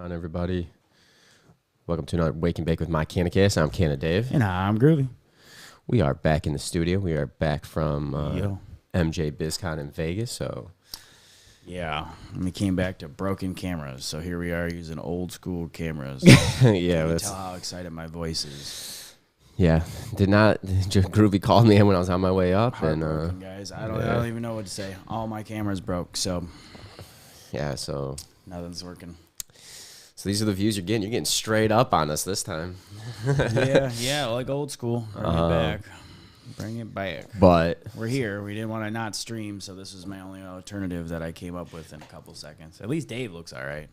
on, everybody? Welcome to another Wake and Bake with my Canicast. I'm Canna Dave. And I'm Groovy. We are back in the studio. We are back from MJ BizCon in Vegas. So, yeah, and we came back to broken cameras. So here we are using old school cameras. yeah, Can tell how excited my voice is. Yeah, Groovy called me when I was on my way up, Heartbroken, guys. I don't even know what to say. All my cameras broke. So yeah, so nothing's working. So these are the views you're getting. You're getting straight up on us this time. yeah, like old school. Bring it back. But we're here. We didn't want to not stream, so this is my only alternative that I came up with in a couple seconds. At least Dave looks all right.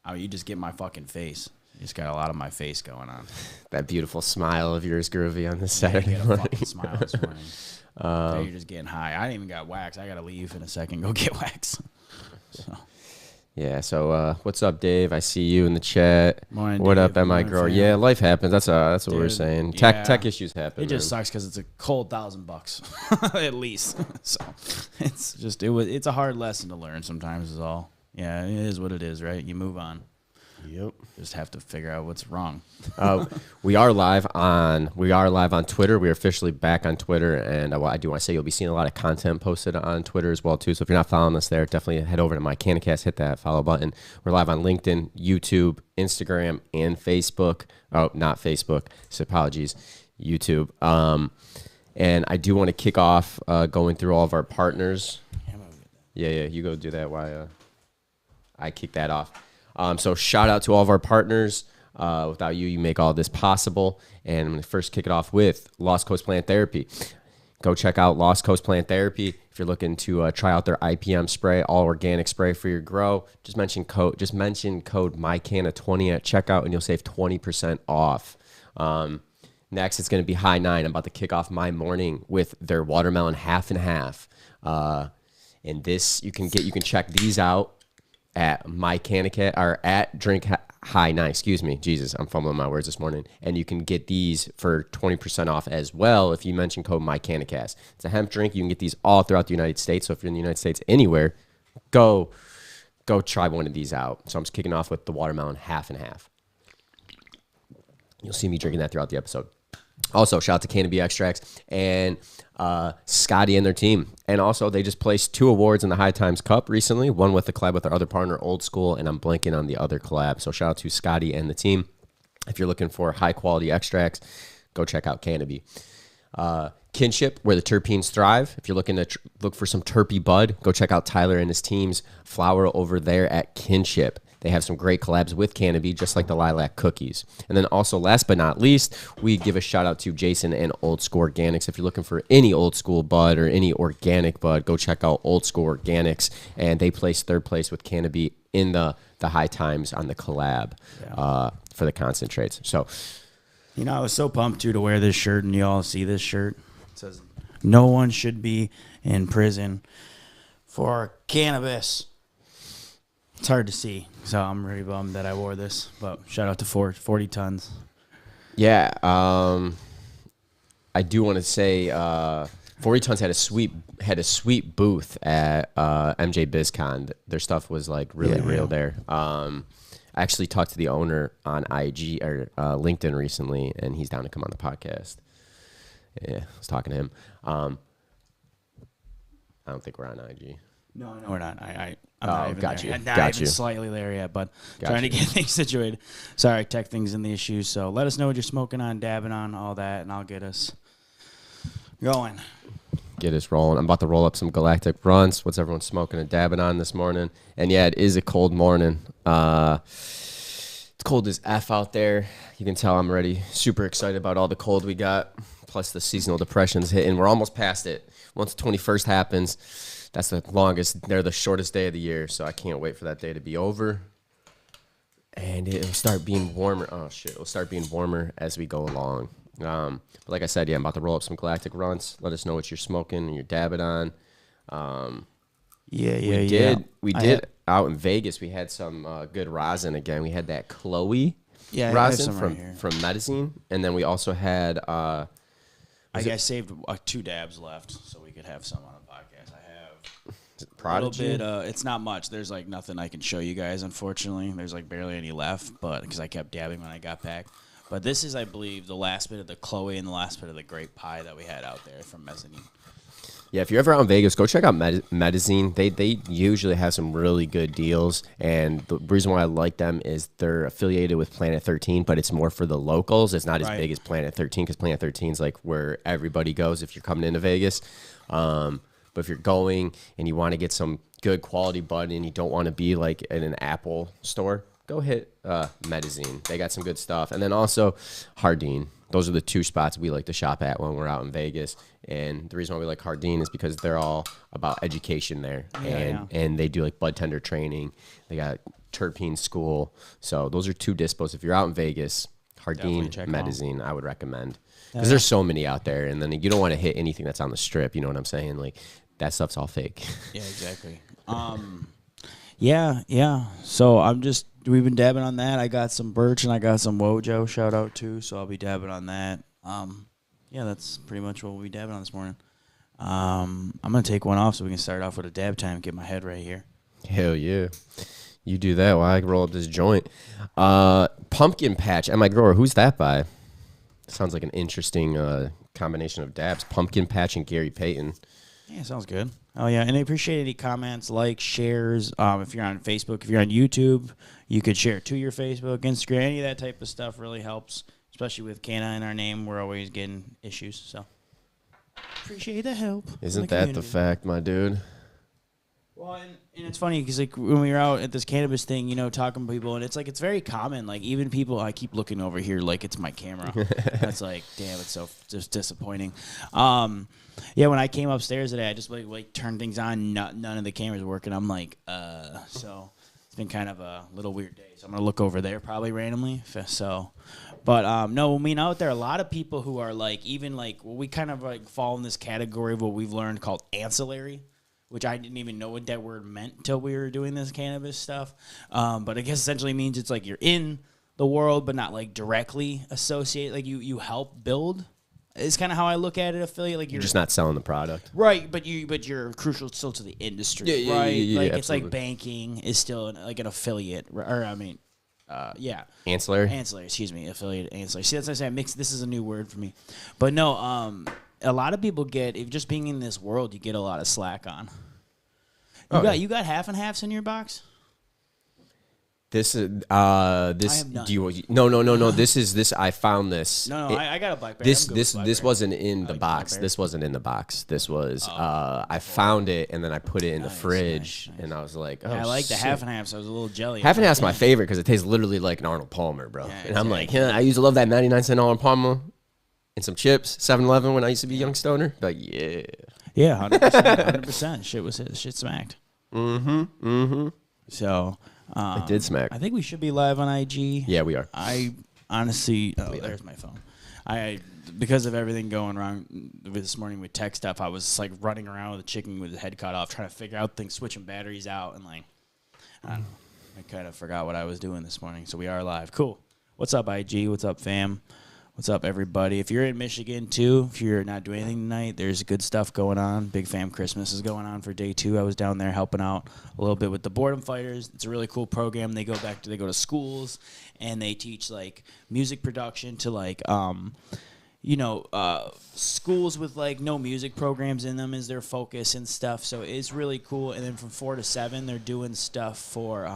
Oh, you just get my fucking face. You just got a lot of my face going on. That beautiful smile of yours, Groovy, on this Saturday morning. morning. Fucking smile this morning. So you're just getting high. I didn't even got wax. I got to leave in a second. Go get wax. So. Yeah, so what's up, Dave? I see you in the chat. Morning, what Dave. up, MI Girl? Yeah, life happens. That's what we're saying. Yeah. Tech issues happen. It just sucks because it's a cold $1,000 at least. So it's a hard lesson to learn sometimes is all. Yeah, it is what it is, right? You move on. Yep. Just have to figure out what's wrong. We are live on Twitter. We are officially back on Twitter, and I do want to say you'll be seeing a lot of content posted on Twitter as well too. So if you're not following us there, definitely head over to my Canicast, hit that follow button. We're live on LinkedIn, YouTube, Instagram, and Facebook. Oh, not Facebook. So apologies, YouTube. And I do want to kick off going through all of our partners. Yeah, you go do that while I kick that off. So shout out to all of our partners. Without you, you make all this possible. And I'm going to first kick it off with Lost Coast Plant Therapy. Go check out Lost Coast Plant Therapy if you're looking to try out their IPM spray, all organic spray for your grow. Just mention code MyCanna20 at checkout, and you'll save 20% off. Next, it's going to be High 9. I'm about to kick off my morning with their watermelon half and half. And this you can check these out at my Canicast or at Drink High 9. Excuse me, Jesus, I'm fumbling my words this morning. And you can get these for 20% off as well if you mention code MyCanicast. It's a hemp drink. You can get these all throughout the United States. So if you're in the United States anywhere, go try one of these out. So I'm just kicking off with the watermelon half and half. You'll see me drinking that throughout the episode. Also, shout out to Cannabis Extracts and Scotty and their team. And also, they just placed 2 awards in the High Times Cup recently, one with the collab with our other partner, Old School, and I'm blanking on the other collab. So shout out to Scotty and the team. If you're looking for high-quality extracts, go check out Cannabis. Kinship, where the terpenes thrive. If you're looking to look for some terpy bud, go check out Tyler and his team's flower over there at Kinship. They have some great collabs with Cannabis, just like the Lilac Cookies. And then also, last but not least, we give a shout out to Jason and Old School Organics. If you're looking for any old school bud or any organic bud, go check out Old School Organics. And they placed 3rd place with Cannabis in the High Times on the collab for the concentrates. So, I was so pumped to wear this shirt, and you all see this shirt. It says, "No one should be in prison for cannabis." It's hard to see, so I'm really bummed that I wore this. But shout out to 40 tons. Yeah, I do want to say 40 Tons had a sweet booth at MJ BizCon. Their stuff was like really real there. I actually talked to the owner on IG or LinkedIn recently, and he's down to come on the podcast. Yeah, I was talking to him. I don't think we're on IG. No, we're not. I'm not even got there. you. I'm not Got even you. slightly there yet, but trying to get things situated. Sorry, tech things in the issues. So let us know what you're smoking on, dabbing on, all that, and I'll get us going. Get us rolling. I'm about to roll up some Galactic Runs. What's everyone smoking and dabbing on this morning? And yeah, it is a cold morning. It's cold as F out there. You can tell I'm already super excited about all the cold we got. Plus the seasonal depression's hitting. We're almost past it. Once the 21st happens, that's they're the shortest day of the year, so I can't wait for that day to be over. And it'll start being warmer. Oh, shit. It'll start being warmer as we go along. But like I said, I'm about to roll up some Galactic Runs. Let us know what you're smoking and you're dabbing on. We did out in Vegas. We had some good rosin again. We had that Chloe rosin from Medicine. And then we also had... I saved 2 dabs left so we could have some on the podcast. I have Prodigy? A little bit. It's not much. There's like nothing I can show you guys, unfortunately. There's like barely any left, but because I kept dabbing when I got back. But this is, I believe, the last bit of the Chloe and the last bit of the grape pie that we had out there from Mezzanine. Yeah, if you're ever out in Vegas, go check out Medizin. They usually have some really good deals, and the reason why I like them is they're affiliated with Planet 13, but it's more for the locals. It's not as big as Planet 13 because Planet 13 is like where everybody goes if you're coming into Vegas. But if you're going and you want to get some good quality bud and you don't want to be like in an Apple store, go hit Medizin. They got some good stuff. And then also Hardin. Those are the two spots we like to shop at when we're out in Vegas. And the reason why we like Hardin is because they're all about education there. And they do like bud tender training. They got terpene school. So those are two dispos. If you're out in Vegas, Hardin, Medizin, I would recommend. Because there's so many out there. And then you don't want to hit anything that's on the strip. You know what I'm saying? Like, that stuff's all fake. Yeah, exactly. Yeah. So we've been dabbing on that. I got some Birch and I got some Wojo, shout out too. So I'll be dabbing on that. Yeah, that's pretty much what we'll be dabbing on this morning. I'm going to take one off so we can start off with a dab time and get my head right here. Hell yeah. You do that while I roll up this joint. Pumpkin Patch, Am I Grower, who's that by? Sounds like an interesting combination of dabs. Pumpkin Patch and Gary Payton. Yeah, sounds good. Oh, yeah, and I appreciate any comments, likes, shares. If you're on Facebook, if you're on YouTube, you could share to your Facebook, Instagram. Any of that type of stuff really helps, especially with Kana in our name. We're always getting issues, so appreciate the help. Isn't that the fact, my dude? Well, and it's funny because like when we were out at this cannabis thing, talking to people, and it's very common. Like even people, I keep looking over here like it's my camera. That's like, damn, it's so just disappointing. Yeah, when I came upstairs today, I just like turned things on. None of the cameras were working. I'm like, so it's been kind of a little weird day. So I'm gonna look over there probably randomly. So, but no, I mean out there, a lot of people who are like even like we kind of like fall in this category of what we've learned called ancillary, which I didn't even know what that word meant until we were doing this cannabis stuff. But I guess essentially means it's like you're in the world, but not like directly associated. Like you help build. Is kind of how I look at it. Affiliate, like you're just not selling the product, right? But you're crucial still to the industry, right? Yeah, like absolutely. It's like banking is still like an affiliate, or I mean, ancillary. Excuse me, affiliate, ancillary. See, that's what I say. This is a new word for me, but no. A lot of people if just being in this world, you get a lot of slack on. You got half and halves in your box. This is I have none. No. This. I found this. No. I got a blackberry. This wasn't in the box. This wasn't in the box. This was. I found it and then I put it in the fridge and I was like, oh. Yeah, I like the half and half. So I was a little jelly. Half and half's my favorite because it tastes literally like an Arnold Palmer, bro. Yeah, and I'm like, I used to love that 99-cent Arnold Palmer and some chips, 7-Eleven when I used to be a young stoner. Like, yeah. Yeah, 100%. Shit smacked. So. It did smack. I think we should be live on IG. Yeah, we are. I honestly, there's my phone. Because of everything going wrong this morning with tech stuff, I was like running around with a chicken with his head cut off, trying to figure out things, switching batteries out, and like, I don't know. I kind of forgot what I was doing this morning. So we are live. Cool. What's up, IG? What's up, fam? What's up, everybody? If you're in Michigan, too, if you're not doing anything tonight, there's good stuff going on. Big Fam Christmas is going on for day 2. I was down there helping out a little bit with the Boredom Fighters. It's a really cool program. They go to schools, and they teach, like, music production to, like, schools with, like, no music programs in them is their focus and stuff. So it's really cool. And then from 4 to 7, they're doing stuff for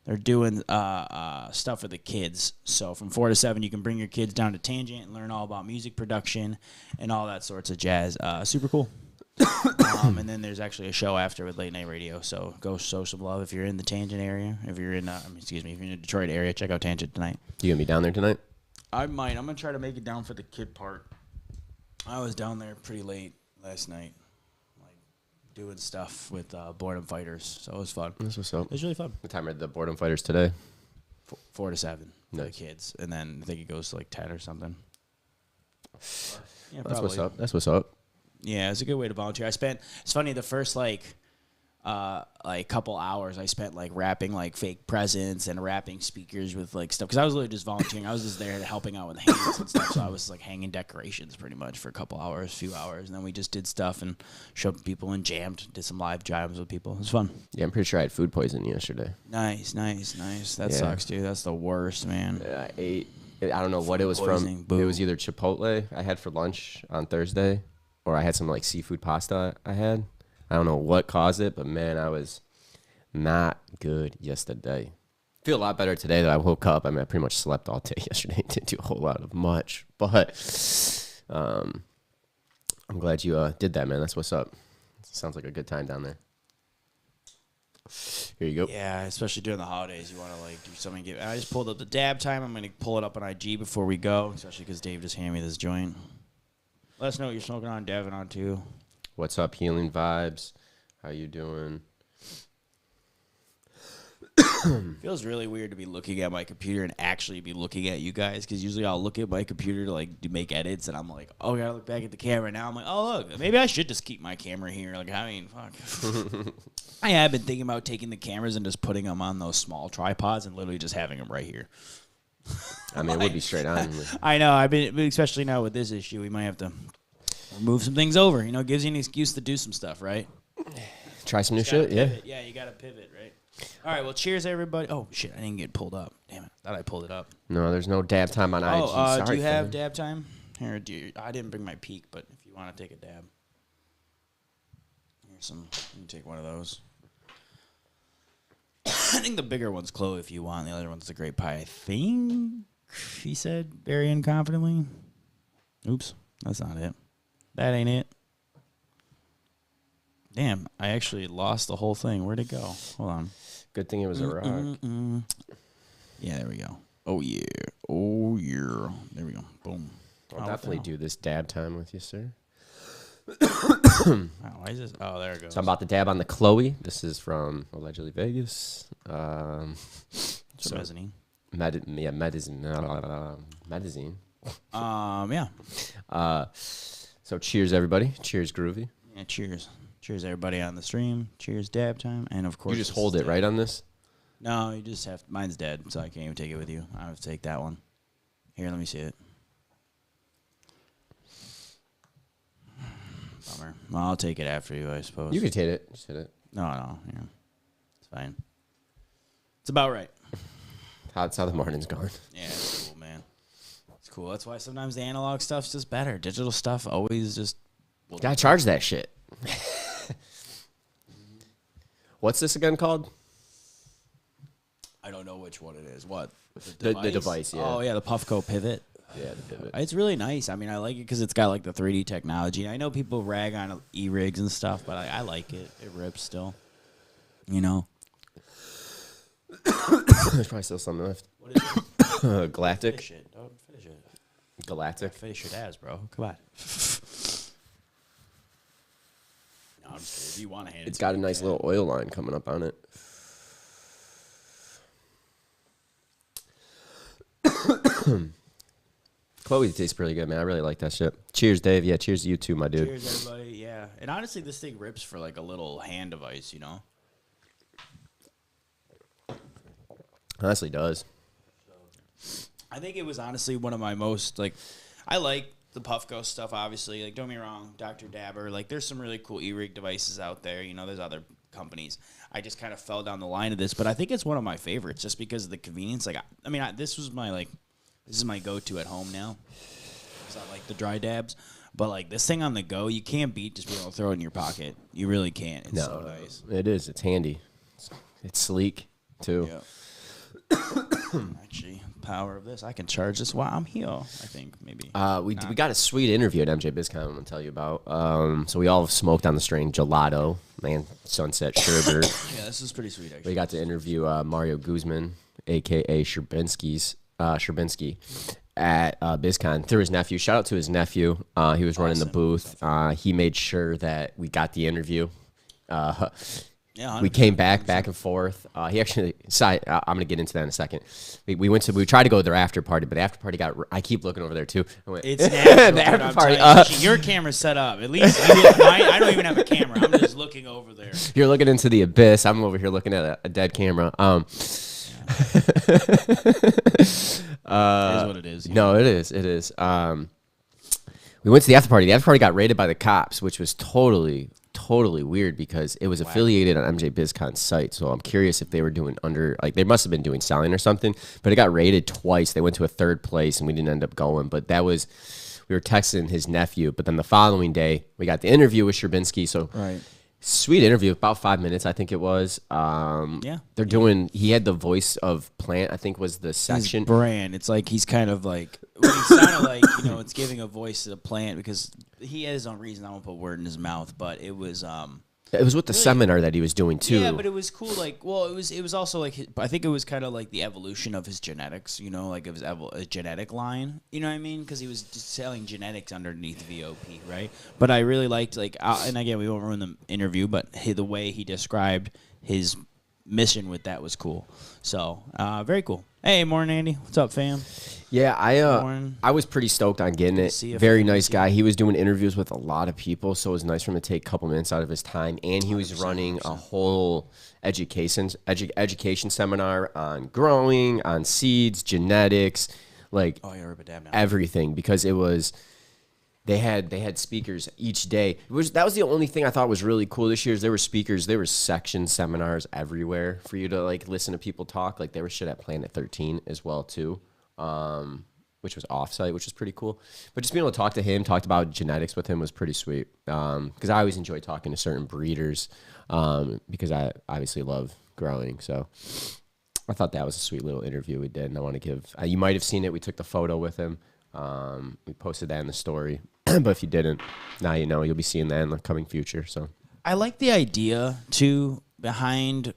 stuff for the kids. So from 4 to 7, you can bring your kids down to Tangent and learn all about music production and all that sorts of jazz. Super cool. And then there's actually a show after with late night radio. So go show some love if you're in the Tangent area. If you're in, if you're in the Detroit area, check out Tangent tonight. You gonna be down there tonight? I might. I'm gonna try to make it down for the kid part. I was down there pretty late last night, doing stuff with Boredom Fighters, so it was fun. That's what's up. It was really fun. What time are the Boredom Fighters today? 4 to 7 for Nice. the kids, and then I think it goes to like 10 or something. Yeah, That's what's up. That's what's up. Yeah, it's a good way to volunteer. It's funny, the first like couple hours I spent like wrapping like fake presents and wrapping speakers with like stuff because I was literally just volunteering. I was just there helping out with hands and stuff. So I was like hanging decorations pretty much for a couple hours, few hours, and then we just did stuff and showed people and jammed, did some live jams with people. It was fun. Yeah, I'm pretty sure I had food poisoning yesterday. Nice. That sucks, dude. That's the worst, man. I ate. I don't know what it was from. Boo. It was either Chipotle I had for lunch on Thursday, or I had some like seafood pasta I had. I don't know what caused it, but man, I was not good yesterday. Feel a lot better today that I woke up. I mean, I pretty much slept all day yesterday. Didn't do a whole lot of much, but I'm glad you did that, man. That's what's up. Sounds like a good time down there. Here you go. Yeah, especially during the holidays, you want to like do something. I just pulled up the dab time. I'm gonna pull it up on IG before we go, especially because Dave just handed me this joint. Let us know what you're smoking on, dabbing on too. What's up, Healing Vibes? How you doing? Feels really weird to be looking at my computer and actually be looking at you guys because usually I'll look at my computer to like to make edits and I'm like, oh, I gotta look back at the camera now. I'm like, oh look, maybe I should just keep my camera here. Like, I mean, fuck. I have been thinking about taking the cameras and just putting them on those small tripods and literally just having them right here. I mean, it would be straight on. I know. I've been, especially now with this issue, we might have to move some things over. You know, it gives you an excuse to do some stuff, right? Try some new shit, yeah. Yeah, you got to pivot, right? All right, well, cheers, everybody. Oh, shit, I didn't get pulled up. Damn it. Thought I pulled it up. No, there's no dab time on IG. Sorry, do you have fam. dab time? Here, I didn't bring my peak, but if you want to take a dab. Here's some. You can take one of those. I think the bigger one's Chloe if you want. The other one's the Great Pie, I think, he said very inconfidently. Oops, that's not it. That ain't it. Damn, I actually lost the whole thing. Where'd it go? Hold on. Good thing it was a rock. Yeah, there we go. Oh, yeah. Oh, yeah. There we go. Boom. I'll definitely do this dab time with you, sir. Why is this? Oh, there it goes. So I'm about to dab on the Chloe. This is from allegedly Vegas. Mezzanine. Medicine. Yeah. So cheers, everybody. Cheers, Groovy. Yeah, cheers. Cheers, everybody on the stream. Cheers, dab time. And, of course, You just hold it right on this? No, you just have... Mine's dead, so I can't even take it with you. I have to take that one. Here, let me see it. Bummer. Well, I'll take it after you, I suppose. You can hit it. Just hit it. No. Yeah. It's fine. It's about right. That's how the morning's going. Yeah, it's cool, man. It's cool. That's why sometimes the analog stuff's just better. Digital stuff always just... Gotta charge that shit. What's this again called? I don't know which one it is. What? The device, yeah. Oh, yeah, the Puffco Pivot. Yeah, the pivot. It's really nice. I mean, I like it because it's got like the 3D technology. I know people rag on e-rigs and stuff, but I like it. It rips still. You know? There's probably still something left. What is it? Galactic. Finish it. Don't finish it. Galactic. Finish your dabs, bro. Come on. No, I'm just kidding. If you want to hand it It's to got me, a nice go ahead. little oil line coming up on it. Chloe tastes pretty good, man. I really like that shit. Cheers, Dave. Yeah, cheers to you too, my dude. Cheers, everybody. Yeah. And honestly, this thing rips for like a little hand device, you know? Honestly does. I think it was honestly one of my most, like, I like the Puffco stuff, obviously. Like, don't get me wrong, Dr. Dabber. Like, there's some really cool e-rig devices out there. You know, there's other companies. I just kind of fell down the line of this, but I think it's one of my favorites just because of the convenience. Like, I mean, this was my, like, this is my go-to at home now. Because I like the dry dabs. But, like, this thing on the go, you can't beat just being able to throw it in your pocket. You really can't. It's so nice. It is. It's handy. It's sleek, too. Yeah. Actually, power of this, I can charge this while I'm here. I think maybe. We got a sweet interview at MJ BizCon I'm going to tell you about. So we all smoked on the strain gelato, man, Sunset Sherbert. Yeah, this is pretty sweet, actually. We got to interview Mario Guzman, a.k.a. Sherbinski, at BizCon through his nephew. Shout out to his nephew. He was running the booth. He made sure that we got the interview. Yeah, we came back and forth. He actually, I'm going to get into that in a second. We tried to go to their after party, but the after party I keep looking over there too. It's natural, the after party. Your camera's set up. At least I don't even have a camera. I'm just looking over there. You're looking into the abyss. I'm over here looking at a dead camera. It is what it is. No, it is. It is. We went to the after party. The after party got raided by the cops, which was totally weird because it was affiliated on MJ BizCon's site. So I'm curious if they were doing they must have been doing selling or something, but it got raided twice. They went to a third place and we didn't end up going, but we were texting his nephew, but then the following day we got the interview with Sherbinsky. So sweet interview, about 5 minutes, I think it was. He had the voice of Plant, I think was the section. His brand. It's like he's kind of like, he sounded like, it's giving a voice to the Plant because he had his own reason. I won't put word in his mouth, but it was with the seminar that he was doing too. Yeah, but it was cool. Like, well, it was also like I think it was kind of like the evolution of his genetics. Like of his genetic line. You know what I mean? Because he was just selling genetics underneath VOP, right? But I really liked and again, we won't ruin the interview, but the way he described his mission with that was cool. So very cool. Hey, morning, Andy. What's up, fam? Yeah, I was pretty stoked on getting it. Very nice guy. He was doing interviews with a lot of people, so it was nice for him to take a couple minutes out of his time. And he was running a whole education seminar on growing, on seeds, genetics, everything. Because it was they had speakers each day. That was the only thing I thought was really cool this year. Is there were speakers, there were section seminars everywhere for you to listen to people talk. Like there was shit at Planet 13 as well too. Which was offsite, which was pretty cool. But just being able to talk to him, talked about genetics with him was pretty sweet. Because I always enjoy talking to certain breeders because I obviously love growing. So I thought that was a sweet little interview we did. And I want to give, you might have seen it. We took the photo with him. We posted that in the story. But if you didn't, now you know. You'll be seeing that in the coming future. So I like the idea, too, behind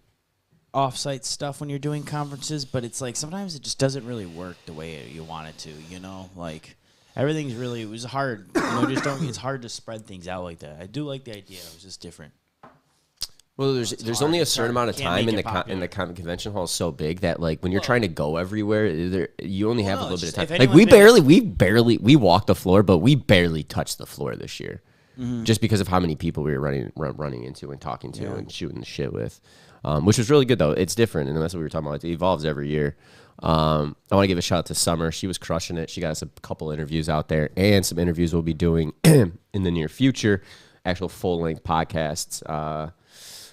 off-site stuff when you're doing conferences, but it's like sometimes it just doesn't really work the way you want it to, everything's really, it was hard, it's hard to spread things out like that. I do like the idea. It was just different. Well, there's only a certain amount of time in the convention hall is so big that when you're trying to go everywhere, you only have a little bit of time. We walked the floor, but we barely touched the floor this year, just because of how many people we were running into and talking to and shooting the shit with. Which was really good, though. It's different, and that's what we were talking about. It evolves every year. I want to give a shout out to Summer. She was crushing it. She got us a couple interviews out there, and some interviews we'll be doing in the near future, actual full-length podcasts.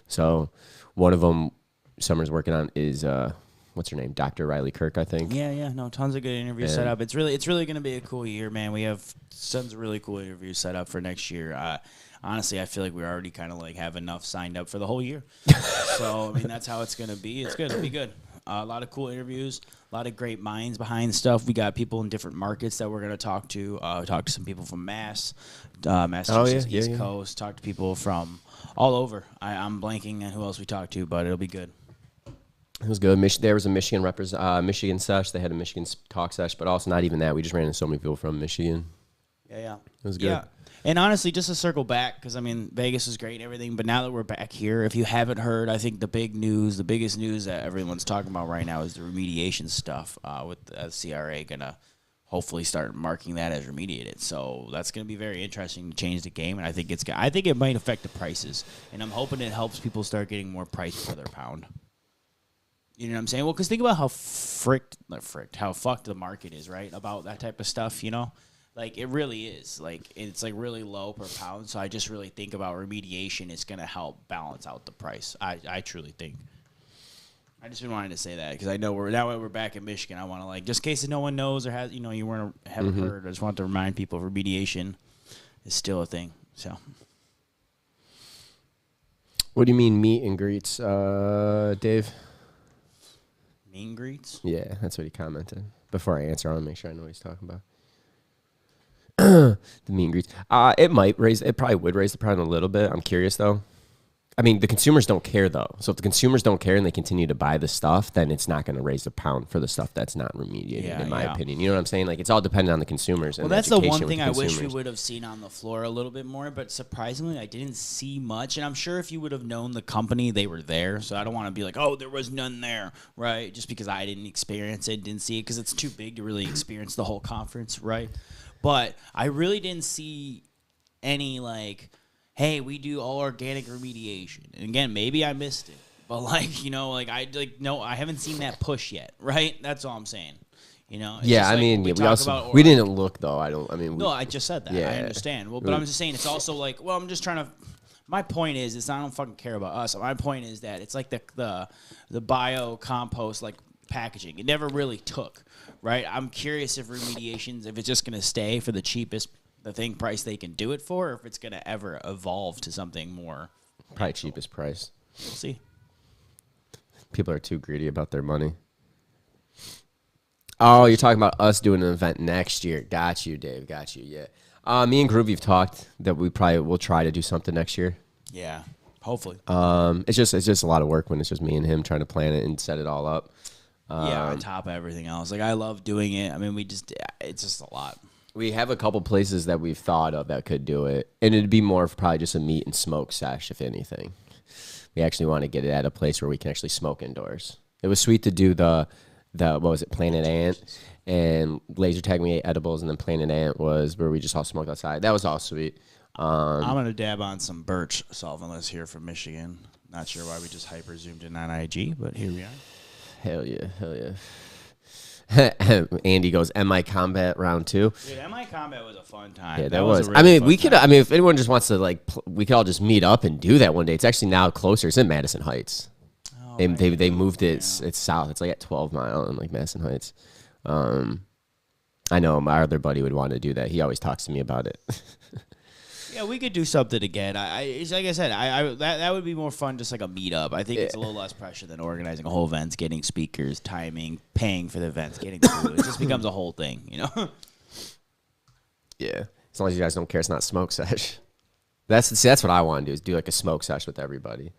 So one of them Summer's working on is, what's her name? Dr. Riley Kirk, I think. Yeah. No, tons of good interviews set up. It's really going to be a cool year, man. We have tons of really cool interviews set up for next year. Honestly, I feel like we already kind of have enough signed up for the whole year. So, I mean, that's how it's going to be. It's going to be good. A lot of cool interviews, a lot of great minds behind stuff. We got people in different markets that we're going to talk to. Talk to some people from Massachusetts, East Coast. Talk to people from all over. I'm blanking on who else we talked to, but it'll be good. It was good. There was a Michigan Michigan sesh. They had a Michigan talk sesh, but also not even that. We just ran into so many people from Michigan. Yeah. It was good. Yeah. And honestly, just to circle back, because, I mean, Vegas is great and everything, but now that we're back here, if you haven't heard, I think the biggest news that everyone's talking about right now is the remediation stuff with the CRA going to hopefully start marking that as remediated. So that's going to be very interesting to change the game, and I think it might affect the prices, and I'm hoping it helps people start getting more price per their pound. You know what I'm saying? Well, because think about how how fucked the market is, right, about that type of stuff, It really is. It's really low per pound. So I just really think about remediation is going to help balance out the price. I truly think. I just been wanting to say that because I know we're back in Michigan. I want to just in case no one knows or has you haven't heard. I just want to remind people remediation is still a thing. So. What do you mean meet and greets, Dave? Meet and greets? Yeah, that's what he commented. Before I answer, I want to make sure I know what he's talking about. The meet and greets. It probably would raise the price a little bit. I'm curious though. I mean, the consumers don't care though. So if the consumers don't care and they continue to buy the stuff, then it's not going to raise a pound for the stuff that's not remediated, in my opinion. You know what I'm saying? Like, it's all dependent on the consumers. Well, and that's the one education thing with I the wish we consumers. would have seen on the floor a little bit more, but surprisingly, I didn't see much. And I'm sure if you would have known the company, they were there. So I don't want to be like, oh, there was none there, right? Just because I didn't experience it, didn't see it, because it's too big to really experience the whole conference, right? But I really didn't see any, like, hey, we do all organic remediation. And again, maybe I missed it. But, like, you know, like, no, I haven't seen that push yet, right? That's all I'm saying. You know? It's Yeah, just I like mean, we didn't look, though. No, I just said that. Yeah. I understand. Well, but I'm just saying it's also like, well, I'm just trying to. My point is I don't fucking care about us. My point is that it's like the bio compost, like, packaging. It never really took, right? I'm curious if remediations, if it's just going to stay for the cheapest price they can do it for, or if it's going to ever evolve to something more. Probably cheapest price. We'll see. People are too greedy about their money. Oh, you're talking about us doing an event next year. Got you, Dave. Got you. Yeah. Me and Groovy have talked that we probably will try to do something next year. Yeah, hopefully. It's just a lot of work when it's just me and him trying to plan it and set it all up. On top of everything else. Like, I love doing it. I mean, it's just a lot. We have a couple places that we've thought of that could do it, and it'd be more of probably just a meat and smoke sesh, if anything. We actually want to get it at a place where we can actually smoke indoors. It was sweet to do the what was it, Planet Ant, and laser tag me ate edibles, and then Planet Ant was where we just all smoked outside. That was all sweet. I'm gonna dab on some birch solventless here from Michigan. Not sure why we just hyper zoomed in on IG, but here we are. Hell yeah. Andy goes, MI Combat round 2. Dude, MI Combat was a fun time. Yeah, that was. A really fun time. I mean, if anyone just wants to, like, we could all just meet up and do that one day. It's actually now closer. It's in Madison Heights. Oh, They moved it. It's south. It's like at 12 Mile in, like, Madison Heights. I know my other buddy would want to do that. He always talks to me about it. Yeah, we could do something again. It's like I said, that would be more fun, just like a meetup. I think it's a little less pressure than organizing a whole event, getting speakers, timing, paying for the events, getting food. It just becomes a whole thing, you know? Yeah, as long as you guys don't care, it's not smoke sesh. That's what I want to do, is do like a smoke sesh with everybody.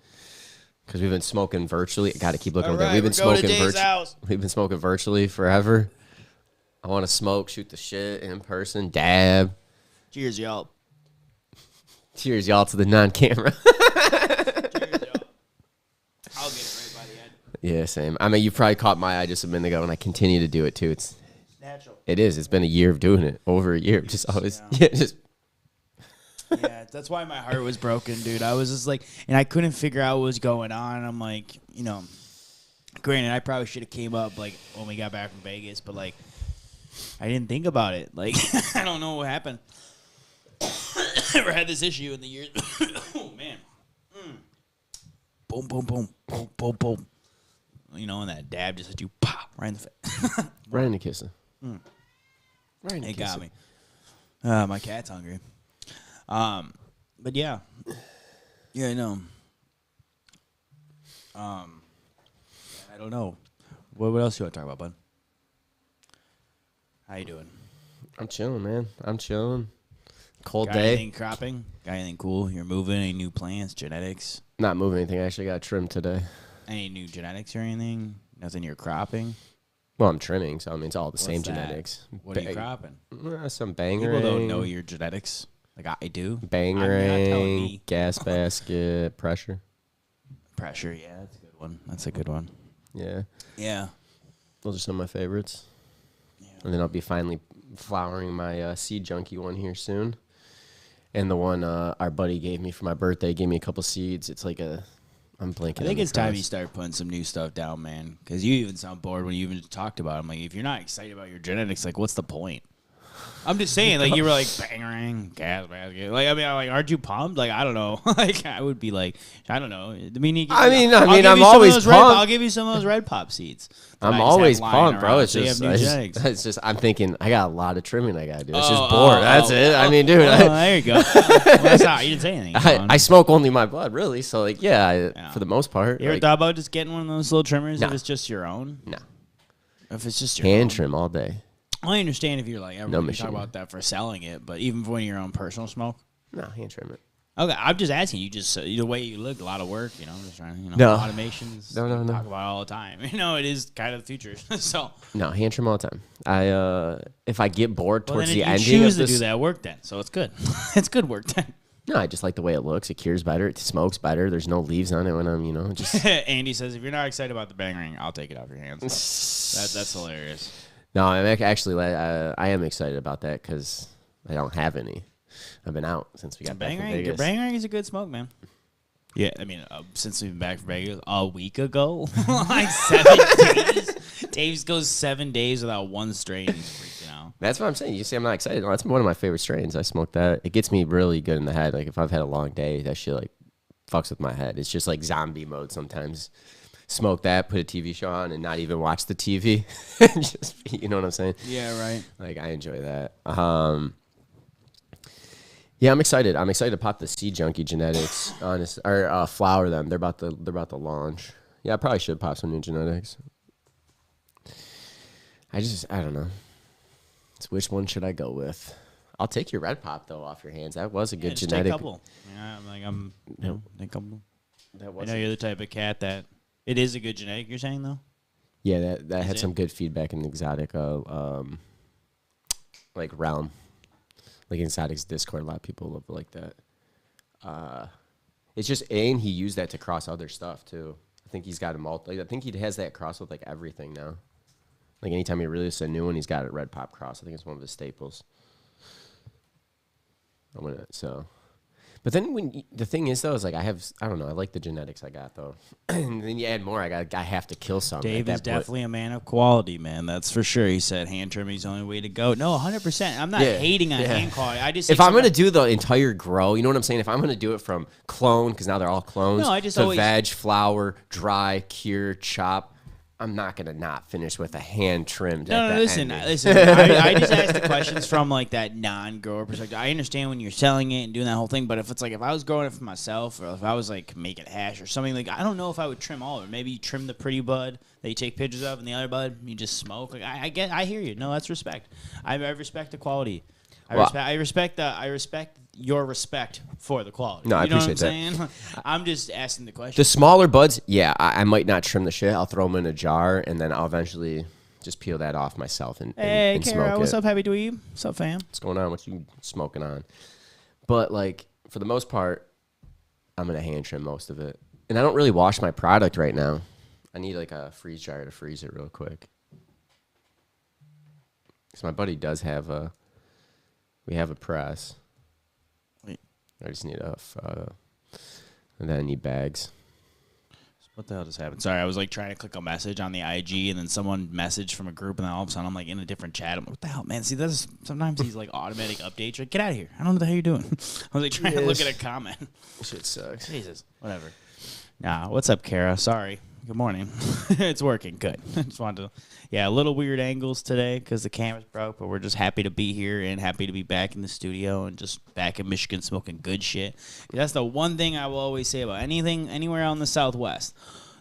Because we've been smoking virtually. Got to keep looking at that. We've been smoking virtually forever. I want to smoke, shoot the shit in person, dab. Cheers, y'all. Cheers, y'all, to the non-camera. Cheers, y'all. I'll get it right by the end. Yeah, same. I mean, you probably caught my eye just a minute ago, and I continue to do it too. It's natural. It is. It's been a year of doing it. Over a year. Just always. Yeah, just. Yeah, that's why my heart was broken, dude. I was just like, and I couldn't figure out what was going on. I'm like, you know, granted, I probably should have came up like when we got back from Vegas, but like, I didn't think about it. Like, I don't know what happened. Never had this issue in the years. Oh man. Boom, boom, boom, boom, boom, boom. You know, and that dab just hit you, pop, right in the face. Right in the kisser. Right in the It kisser. got me. My cat's hungry. But yeah, I know. I don't know. What else you want to talk about, bud? How you doing? I'm chilling, man. I'm chilling. Cold Got day. anything cropping? Got anything cool? You're moving? Any new plants? Genetics? Not moving anything. I actually got trimmed today. Any new genetics or anything? Nothing you're cropping? Well, I'm trimming, so I mean it's all the same What's that? genetics. What are you cropping? Some banger. People don't know your genetics. Like I do. Banger, I'm not telling me. gas basket, pressure. Pressure, yeah, that's a good one. That's a good one. Yeah. Yeah. Those are some of my favorites. Yeah. And then I'll be finally flowering my seed junkie one here soon. And the one our buddy gave me for my birthday, gave me a couple seeds. It's like I'm blanking. I think it's time you start putting some new stuff down, man. Because you even sound bored when you even talked about it. I'm like, if you're not excited about your genetics, like, what's the point? I'm just saying, like, you were like, bang, gas basket. Like, I mean, aren't you pumped? Like, I don't know. Like, I would be like, I don't know. I'm always pumped. I'll give you some of those red pop seeds. I'm always pumped, bro. It's just, I'm thinking, I got a lot of trimming I got to do. It's just bored. That's it. I mean, dude. There you go. Well, that's not, you didn't say anything. I smoke only my bud, really. So, like, for the most part. You ever thought about just getting one of those little trimmers if it's just your own? No. If it's just your hand own. trim all day. I understand if you're like, No you machine. talk about that for selling it, but even for your own personal smoke? No, hand trim it. Okay, I'm just asking you. Just the way you look, a lot of work. You know, just trying. You know, No. automations. No. Talk about it all the time. You know, it is kind of the future. So No, hand trim all the time. If I get bored well, towards then the if ending you choose of to this, do that work, then so it's good. It's good work then. no, I just like the way it looks. It cures better. It smokes better. There's no leaves on it when I'm, just. Andy says, if you're not excited about the bang ring, I'll take it off your hands. That's hilarious. No, I'm actually. I am excited about that because I don't have any. I've been out since we got back from Vegas. Bang ring is a good smoke, man. Yeah, I mean, since we've been back from Vegas a week ago, like 7 days. Dave goes 7 days without one strain. He's freaking out. That's what I'm saying. You say I'm not excited. No, that's one of my favorite strains. I smoke that. It gets me really good in the head. Like if I've had a long day, that shit like fucks with my head. It's just like zombie mode sometimes. Smoke that, put a TV show on, and not even watch the TV. Just, you know what I'm saying? Yeah, right. Like I enjoy that. Yeah, I'm excited. I'm excited to pop the Sea Junkie genetics, or flower them. They're about to launch. Yeah, I probably should pop some new genetics. I don't know. It's which one should I go with? I'll take your red pop though off your hands. That was a good just genetic. Take a couple. Yeah, take a couple. That I was know you're the type of cat that it is a good genetic. You're saying though. Yeah, that had it? some good feedback in the exotic, like realm. Like Exotic's Discord, a lot of people love it like that. It's just and he used that to cross other stuff too. I think he's got a I think he has that cross with like everything now. Like anytime he releases a new one, he's got a red pop cross. I think it's one of his staples. But then the thing is though is like I don't know, I like the genetics I got though. And then you add more, I have to kill some. Dave is definitely a man of quality, man. That's for sure. He said hand trimming is the only way to go. No, 100%. I'm not hating on hand quality. I just if I'm gonna do the entire grow, you know what I'm saying? If I'm gonna do it from clone, because now they're all clones, to veg, flower, dry, cure, chop. I'm not gonna not finish with a hand trimmed. No, listen. I just asked the questions from like that non-grower perspective. I understand when you're selling it and doing that whole thing, but if it's like if I was growing it for myself, or if I was like making hash or something, like I don't know if I would trim all of it. Maybe you trim the pretty bud that you take pictures of, and the other bud you just smoke. Like I hear you. No, that's respect. I respect the quality. I respect your respect for the quality. No, I appreciate what I'm saying? I'm just asking the question. The smaller buds, yeah, I might not trim the shit. I'll throw them in a jar, and then I'll eventually just peel that off myself and Kara, smoke it. What's up, Happy Dweeb? What's up, fam? What's going on? What you smoking on? But, like, for the most part, I'm going to hand trim most of it. And I don't really wash my product right now. I need, like, a freeze dryer to freeze it real quick. Because my buddy does have we have a press. Wait. I just need and then I need bags. What the hell just happened? Sorry, I was like trying to click a message on the IG, and then someone messaged from a group, and then all of a sudden I'm like in a different chat. I'm like, what the hell, man? See, sometimes these like automatic updates. Like, get out of here! I don't know what the hell you're doing. I was like trying to look at a comment. Shit sucks. Jesus, whatever. Nah, what's up, Kara? Sorry. Good morning. It's working. Good. Just wanted to, a little weird angles today because the camera's broke, but we're just happy to be here and happy to be back in the studio and just back in Michigan smoking good shit. That's the one thing I will always say about anything anywhere out in the Southwest.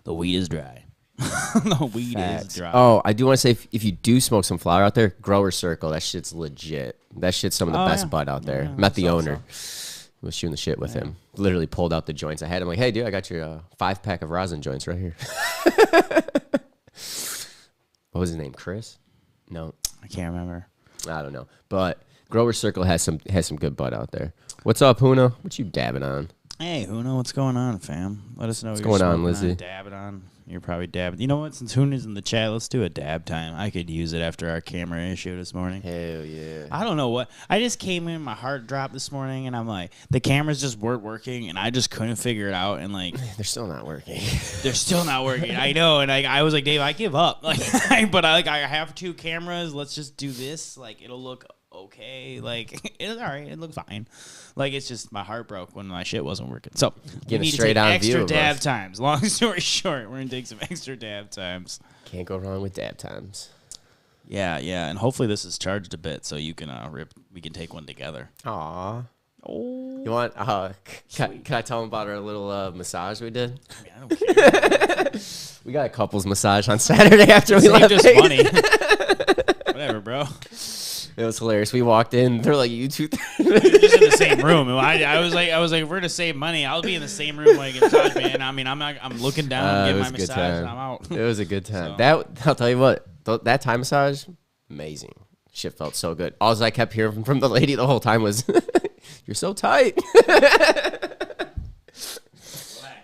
The weed is dry. The weed is dry. Oh, I do want to say if you do smoke some flower out there, Grower Circle, that shit's legit. That shit's some of the best bud out there. Yeah, Met the owner. Was shooting the shit with him. Literally pulled out the joints. I had him like, hey, dude, I got your 5-pack of rosin joints right here. What was his name? Chris? No, I can't remember. I don't know. But Grower Circle has some good bud out there. What's up, Huna? What you dabbing on? Hey, Huna, what's going on, fam? Let us know what's what going on, Lizzie. Dabbing on. You're probably dabbing. You know what? Since Huna's in the chat, let's do a dab time. I could use it after our camera issue this morning. Hell yeah. I don't know what. I just came in, my heart dropped this morning, and I'm like, the cameras just weren't working, and I just couldn't figure it out. And like, they're still not working. They're still not working. I know. And I was like, Dave, I give up. Like, but I have 2 cameras. Let's just do this. Like, it'll look okay. Like, it's all right. It looked fine. Like, it's just my heart broke when my shit wasn't working. So we need to take extra dab times. Long story short, we're gonna take some extra dab times. Can't go wrong with dab times. Yeah, and hopefully this is charged a bit so you can we can take one together. Aw. Oh. You want? Can I tell them about our little massage we did? I mean, I don't care. We got a couples massage on Saturday after we left. Just money. Whatever, bro. bro. It was hilarious. We walked in. They're like, "You two." We're just in the same room. I was like, if we're to save money, I'll be in the same room like massage, man. I mean, I'm looking down, getting my massage, and I'm out. It was a good time. So. That I'll tell you what. That Thai massage, amazing. Shit felt so good. All I kept hearing from the lady the whole time was, "You're so tight."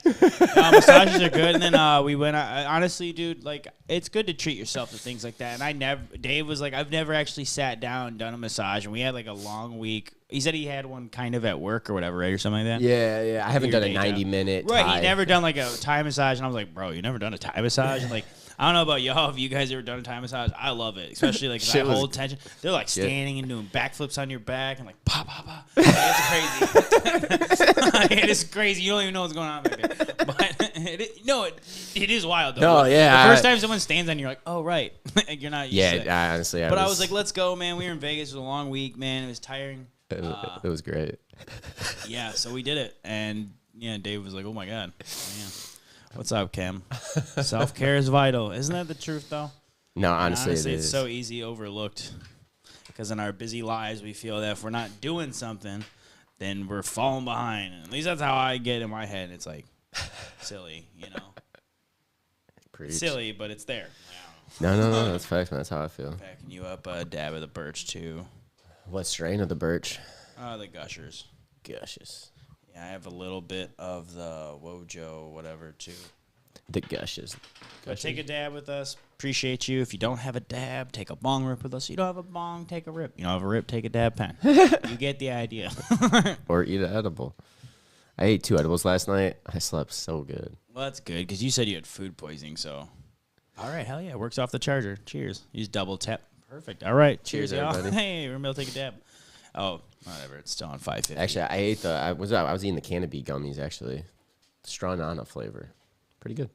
Massages are good, and then we went. Honestly, dude, like it's good to treat yourself to things like that. And Dave was like, I've never actually sat down and done a massage, and we had like a long week. He said he had one kind of at work or whatever, right, or something like that. Yeah. I haven't done a 90-minute. Right, Thai. he never done like a Thai massage, and I was like, bro, you never done a Thai massage? And like, I don't know about y'all, if you guys ever done a Thai massage. I love it, especially like that whole tension. They're like standing and doing backflips on your back and like pop. Like, it's crazy. It is crazy. You don't even know what's going on back there. But it is wild though. No, yeah. The first time someone stands on you, you're like, oh right, you're not. Yeah, honestly. But I was like, let's go, man. We were in Vegas. It was a long week, man. It was tiring. It was great. Yeah, so we did it, and yeah, Dave was like, "Oh my god, man. What's up, Cam? Self-care is vital, isn't that the truth, though?" No, honestly, it is. It's so easy overlooked because in our busy lives, we feel that if we're not doing something, then we're falling behind. And at least that's how I get in my head. It's like silly, you know. Preach. It's silly, but it's there. No, that's facts, man. That's how I feel. Backing you up, a dab of the birch too. What strain of the birch? The Gushers. Gushes. Yeah, I have a little bit of the Wojo, whatever, too. The Gushes. But take a dab with us. Appreciate you. If you don't have a dab, take a bong rip with us. You don't have a bong, take a rip. You don't have a rip, take a dab pen. You get the idea. Or eat an edible. I ate 2 edibles last night. I slept so good. Well, that's good because you said you had food poisoning, so. All right, hell yeah. Works off the charger. Cheers. Use double tap. Perfect. All right. Cheers, y'all. everybody. Hey, remember to take a dab. Oh, whatever. It's still on 550. Actually, I ate I was eating the Canopy gummies, actually. Straw nana flavor. Pretty good.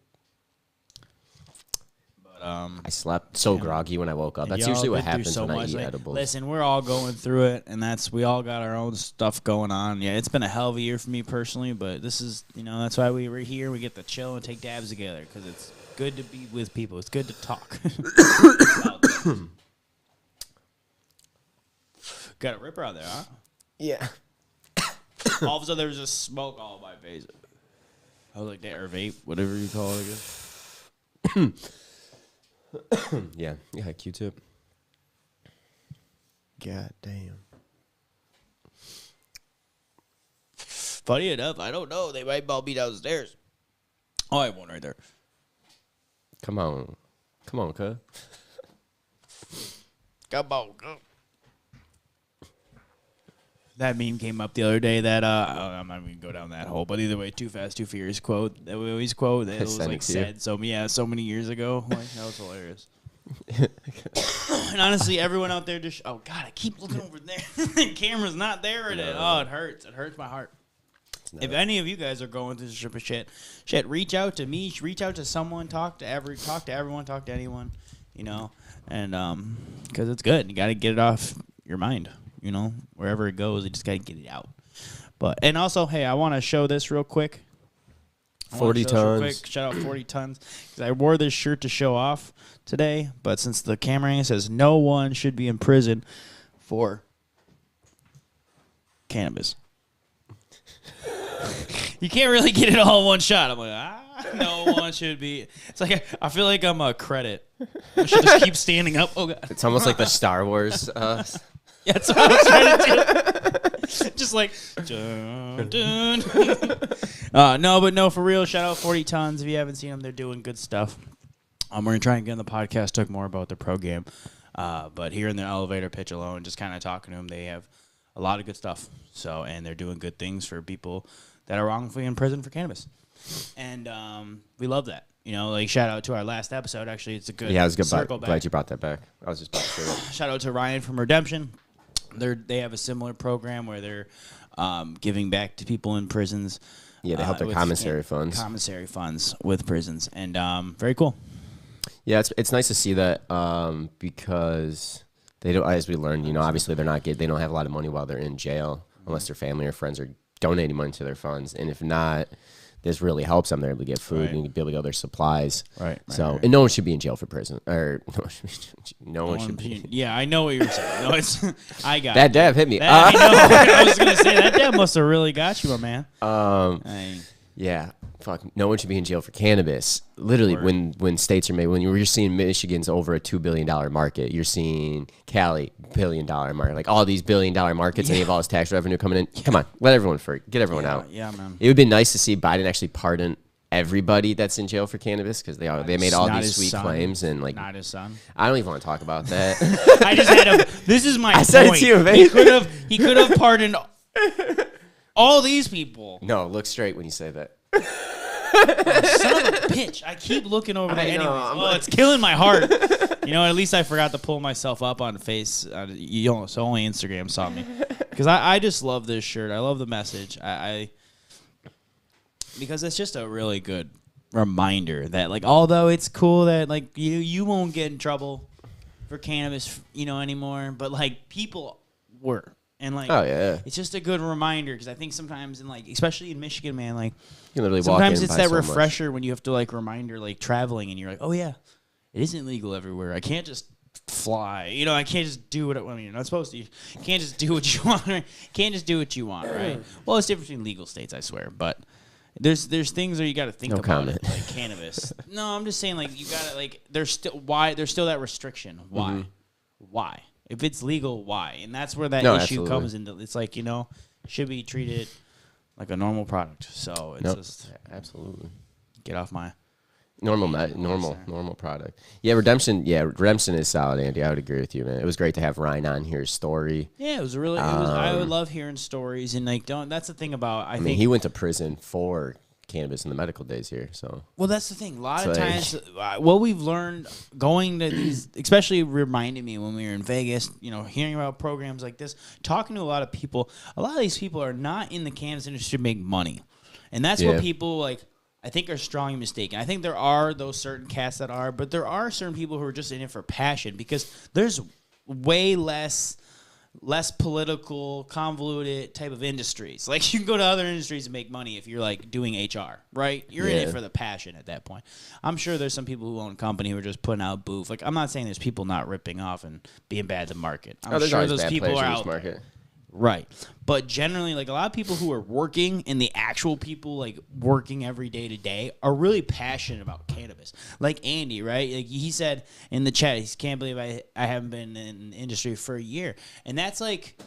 But, I slept so groggy when I woke up. That's usually what happens when I eat edibles. Listen, we're all going through it, and we all got our own stuff going on. Yeah, it's been a hell of a year for me personally, but this is, that's why we're here. We get to chill and take dabs together because it's good to be with people. It's good to talk. Got a ripper out there, huh? Yeah. All of a sudden, there was just smoke all my face. I was like, that, or vape, whatever you call it, I guess. Yeah, Q-tip. God damn. Funny enough, I don't know. They might all be downstairs. Oh, I have one right there. Come on, cuz. Come on, go. That meme came up the other day that I'm not even gonna go down that hole, but either way, Too Fast, Too Furious quote that we always quote that was like said so many years ago. Like, that was hilarious. And honestly, everyone out there just oh god, I keep looking over there. The camera's not there. Oh, it hurts. It hurts my heart. If any of you guys are going through this strip of shit, reach out to me, reach out to someone, talk to everyone, talk to anyone, and because it's good. You got to get it off your mind. Wherever it goes, you just got to get it out. And also, hey, I want to show this real quick. 40 tons. Shout out 40 tons. Because I wore this shirt to show off today, but since the camera angle says no one should be in prison for cannabis. You can't really get it all in one shot. I'm like, no one should be. It's like I feel like I'm a credit. I should just keep standing up. Oh god. It's almost like the Star Wars. Yeah, that's what I was trying to do. Just like, dun, dun. No, for real. Shout out 40 Tons. If you haven't seen them, they're doing good stuff. We're going to try and get on the podcast, talk more about the pro game. But here in the elevator pitch alone, just kind of talking to them, they have a lot of good stuff. And they're doing good things for people that are wrongfully in prison for cannabis. And we love that. Shout out to our last episode. Actually, it's a good circle back. Glad you brought that back. I was just about to say that. Shout out to Ryan from Redemption. They have a similar program where they're giving back to people in prisons. Yeah, they help their commissary funds. Commissary funds with prisons, and very cool. Yeah, it's nice to see that because they don't. As we learned, obviously they're not they don't have a lot of money while they're in jail unless their family or friends are donating money to their funds, and if not, this really helps them. They're able to get food Right. and be able to get their supplies. Right. So, and no one should be in jail for prison, or no one should be. Yeah, I know what you're saying. No, it's I got That it. dab hit me. I know. I was gonna say that dab must have really got you, my man. Yeah, fuck. No one should be in jail for cannabis. Literally, when states are made, when you're seeing Michigan's over a $2 billion market, you're seeing Cali $1 billion market, like all these $1 billion markets, and you have all this tax revenue coming in. Come on, let everyone get everyone out. Yeah, man. It would be nice to see Biden actually pardon everybody that's in jail for cannabis because they made all these sweet claims and like not his son. I don't even want to talk about that. I just had a. This is my point. said it to you, man. He could have pardoned all these people. No, look straight when you say that. Son of a bitch. I keep looking over there anyways. It's killing my heart. You know, at least I forgot to pull myself up on face. So only Instagram saw me. Because I just love this shirt. I love the message. Because it's just a really good reminder that, like, although it's cool that, like, you won't get in trouble for cannabis, anymore. But, like, people were. And, like, it's just a good reminder because I think sometimes, especially in Michigan, man, like, you literally sometimes it's that refresher when you have to, like, reminder, like, traveling and you're like, oh, yeah, it isn't legal everywhere. I can't just fly. I can't just do what you're not supposed to. You can't just do what you want. Right? Can't just do what you want, right? Well, it's different between legal states, I swear. But there's things that you got to think about it, like cannabis. No, I'm just saying, like, you got to, like, there's still that restriction. Why? Mm-hmm. Why? If it's legal, why? And that's where that issue comes into. It's like, it should be treated like a normal product. So it's just absolutely get off my normal product. Redemption is solid, Andy. I would agree with you, man. It was great to have Ryan on here's story. Yeah, it was really. I would love hearing stories and that's the thing about. I think he went to prison for cannabis in the medical days here. So that's the thing. A lot of times, what we've learned going to these, especially reminded me when we were in Vegas. Hearing about programs like this, talking to a lot of people. A lot of these people are not in the cannabis industry to make money, and that's what people I think are strongly mistaken. I think there are those certain cats that are, but there are certain people who are just in it for passion because there's way less political, convoluted type of industries. Like, you can go to other industries and make money if you're, like, doing HR, right? You're in it for the passion at that point. I'm sure there's some people who own a company who are just putting out booth. Like, I'm not saying there's people not ripping off and being bad to market. I'm sure those people are out there. Right. But generally, like, a lot of people who are working and the actual people, like, working every day to day are really passionate about cannabis. Like Andy, right? Like, he said in the chat, he can't believe I haven't been in the industry for a year. And that's, like,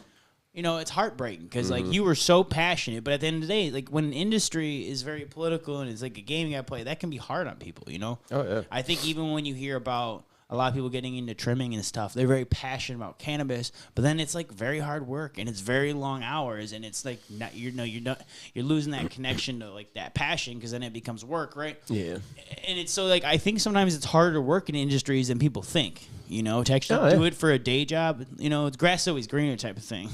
it's heartbreaking because, like, you were so passionate. But at the end of the day, like, when an industry is very political and it's like a game you got to play, that can be hard on people, Oh, yeah. I think even when you hear about a lot of people getting into trimming and stuff, they're very passionate about cannabis, but then it's like very hard work and it's very long hours and it's like you're losing that connection to like that passion because then it becomes work, right? Yeah. And it's so like I think sometimes it's harder to work in industries than people think, to actually do it for a day job. It's grass always greener type of thing,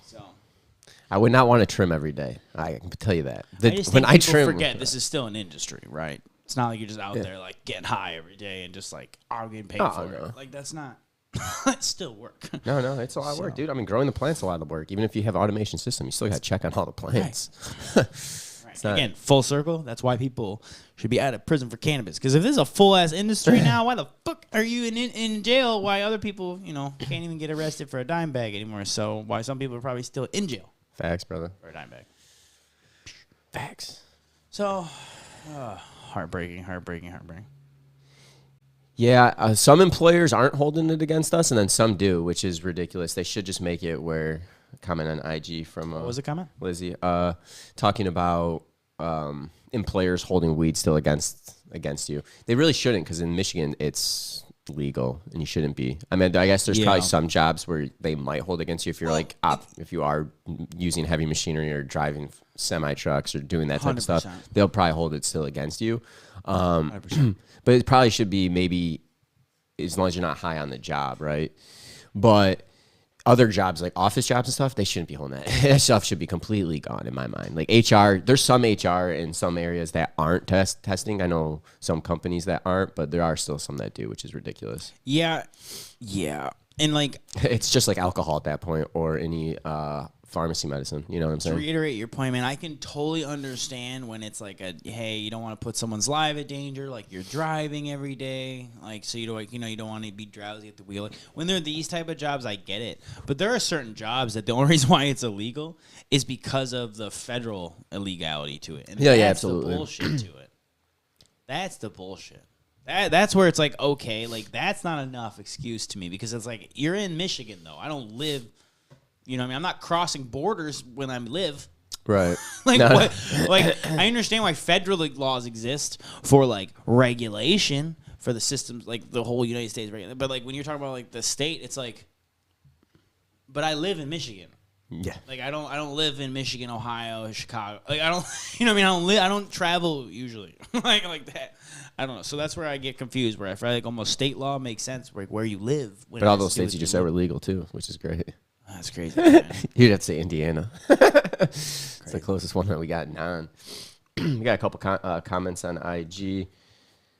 So I would not want to trim every day. I can tell you that. I just think people forget this is still an industry, right? It's not like you're just out there like getting high every day and just like I'm getting paid for it. Like that's not. It's still work. No, it's a lot of work, dude. I mean, growing the plant's a lot of work. Even if you have automation system, you still got to check on all the plants. Right. Again, full circle. That's why people should be out of prison for cannabis. Because if this is a full ass industry now, why the fuck are you in jail? Why other people, can't even get arrested for a dime bag anymore? So why some people are probably still in jail? Facts, brother. For a dime bag. Facts. So. Heartbreaking. Yeah, some employers aren't holding it against us, and then some do, which is ridiculous. They should just make it where, comment on IG from what was the comment? Lizzie, talking about employers holding weed still against you. They really shouldn't, because in Michigan it's legal, and you shouldn't be. I mean, I guess there's probably some jobs where they might hold against you if you're if you are using heavy machinery or driving semi trucks or doing that type 100%. Of stuff. They'll probably hold it still against you. 100%. But it probably should be maybe as long as you're not high on the job, right? But other jobs like office jobs and stuff, they shouldn't be holding that. That stuff should be completely gone in my mind. Like HR, there's some HR in some areas that aren't testing. I know some companies that aren't, but there are still some that do, which is ridiculous. Yeah. And like it's just like alcohol at that point or any pharmacy medicine. You know what I'm To saying? reiterate your point, man, I can totally understand when it's like hey, you don't want to put someone's life in danger, like you're driving every day, like so you don't want to be drowsy at the wheel. When they're these type of jobs, I get it, but there are certain jobs that the only reason why it's illegal is because of the federal illegality to it, and Yeah, that's absolutely. the bullshit to it. That's the bullshit. That's where it's like, okay, like that's not enough excuse to me because it's like you're in Michigan though. I don't live. You know what I mean? I'm not crossing borders when I live. Right. Like, No. what, like I understand why federal laws exist for, like, regulation for the systems, like, the whole United States. But, like, when you're talking about, like, the state, it's like, but I live in Michigan. Yeah. Like, I don't live in Michigan, Ohio, Chicago. Like, I don't, you know what I mean? I don't travel usually. like that. I don't know. So that's where I get confused, where I feel like almost state law makes sense, like, where you live. But all those states you just said were legal, too, which is great. That's crazy. Man. You'd have to say Indiana. It's the closest one that we got non. We got a couple comments on IG.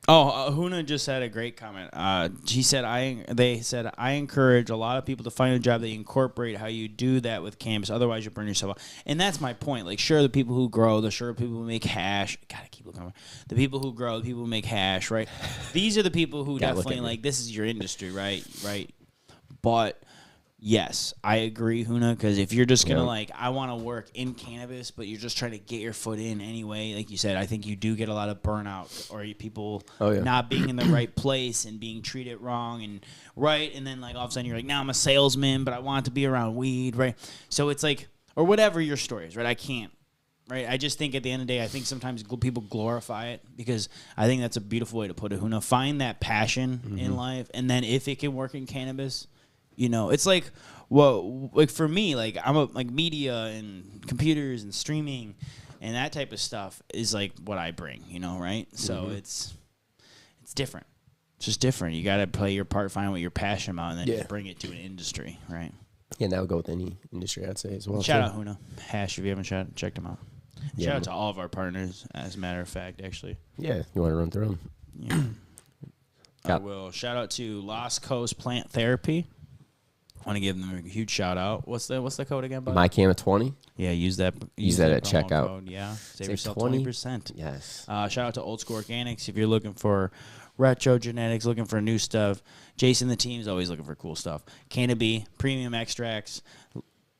Oh, Huna just had a great comment. They said, I encourage a lot of people to find a job that you incorporate how you do that with cannabis. Otherwise, you burn yourself out. And that's my point. Like, sure, the people who grow, the people who make hash. Gotta keep looking over. The people who grow, the people who make hash, right? These are the people who definitely, like, this is your industry, right? Right. But yes, I agree, Huna, because if you're just going to, like, I want to work in cannabis, but you're just trying to get your foot in anyway, like you said, I think you do get a lot of burnout or people not being in the right place and being treated wrong and then, like, all of a sudden you're like, now I'm a salesman, but I want to be around weed, right? So it's like, or whatever your story is, right? I can't. Right, I just think at the end of the day, I think sometimes people glorify it because I think that's a beautiful way to put it, Huna. Find that passion in life, and then if it can work in cannabis, you know, it's like, well, like for me, like I'm like media and computers and streaming and that type of stuff is like what I bring, you know, right? So it's different. It's just different. You got to play your part, find what you're passionate about, and then bring it to an industry, right? Yeah, and that would go with any industry, I'd say, as well. Shout out Huna. Hash, if you haven't checked them out. Shout out to all of our partners, as a matter of fact, actually. Yeah, you want to run through them? Yeah. I will. Shout out to Lost Coast Plant Therapy. I want to give them a huge shout out. What's the code again, bud? MyCanna20. Yeah, use that. Use that at promo checkout. Code. Yeah, save Save yourself 20%. 20%. Yes. Shout out to Old School Organics if you're looking for retro genetics, looking for new stuff. Jason, the team's always looking for cool stuff. Canopy, premium extracts,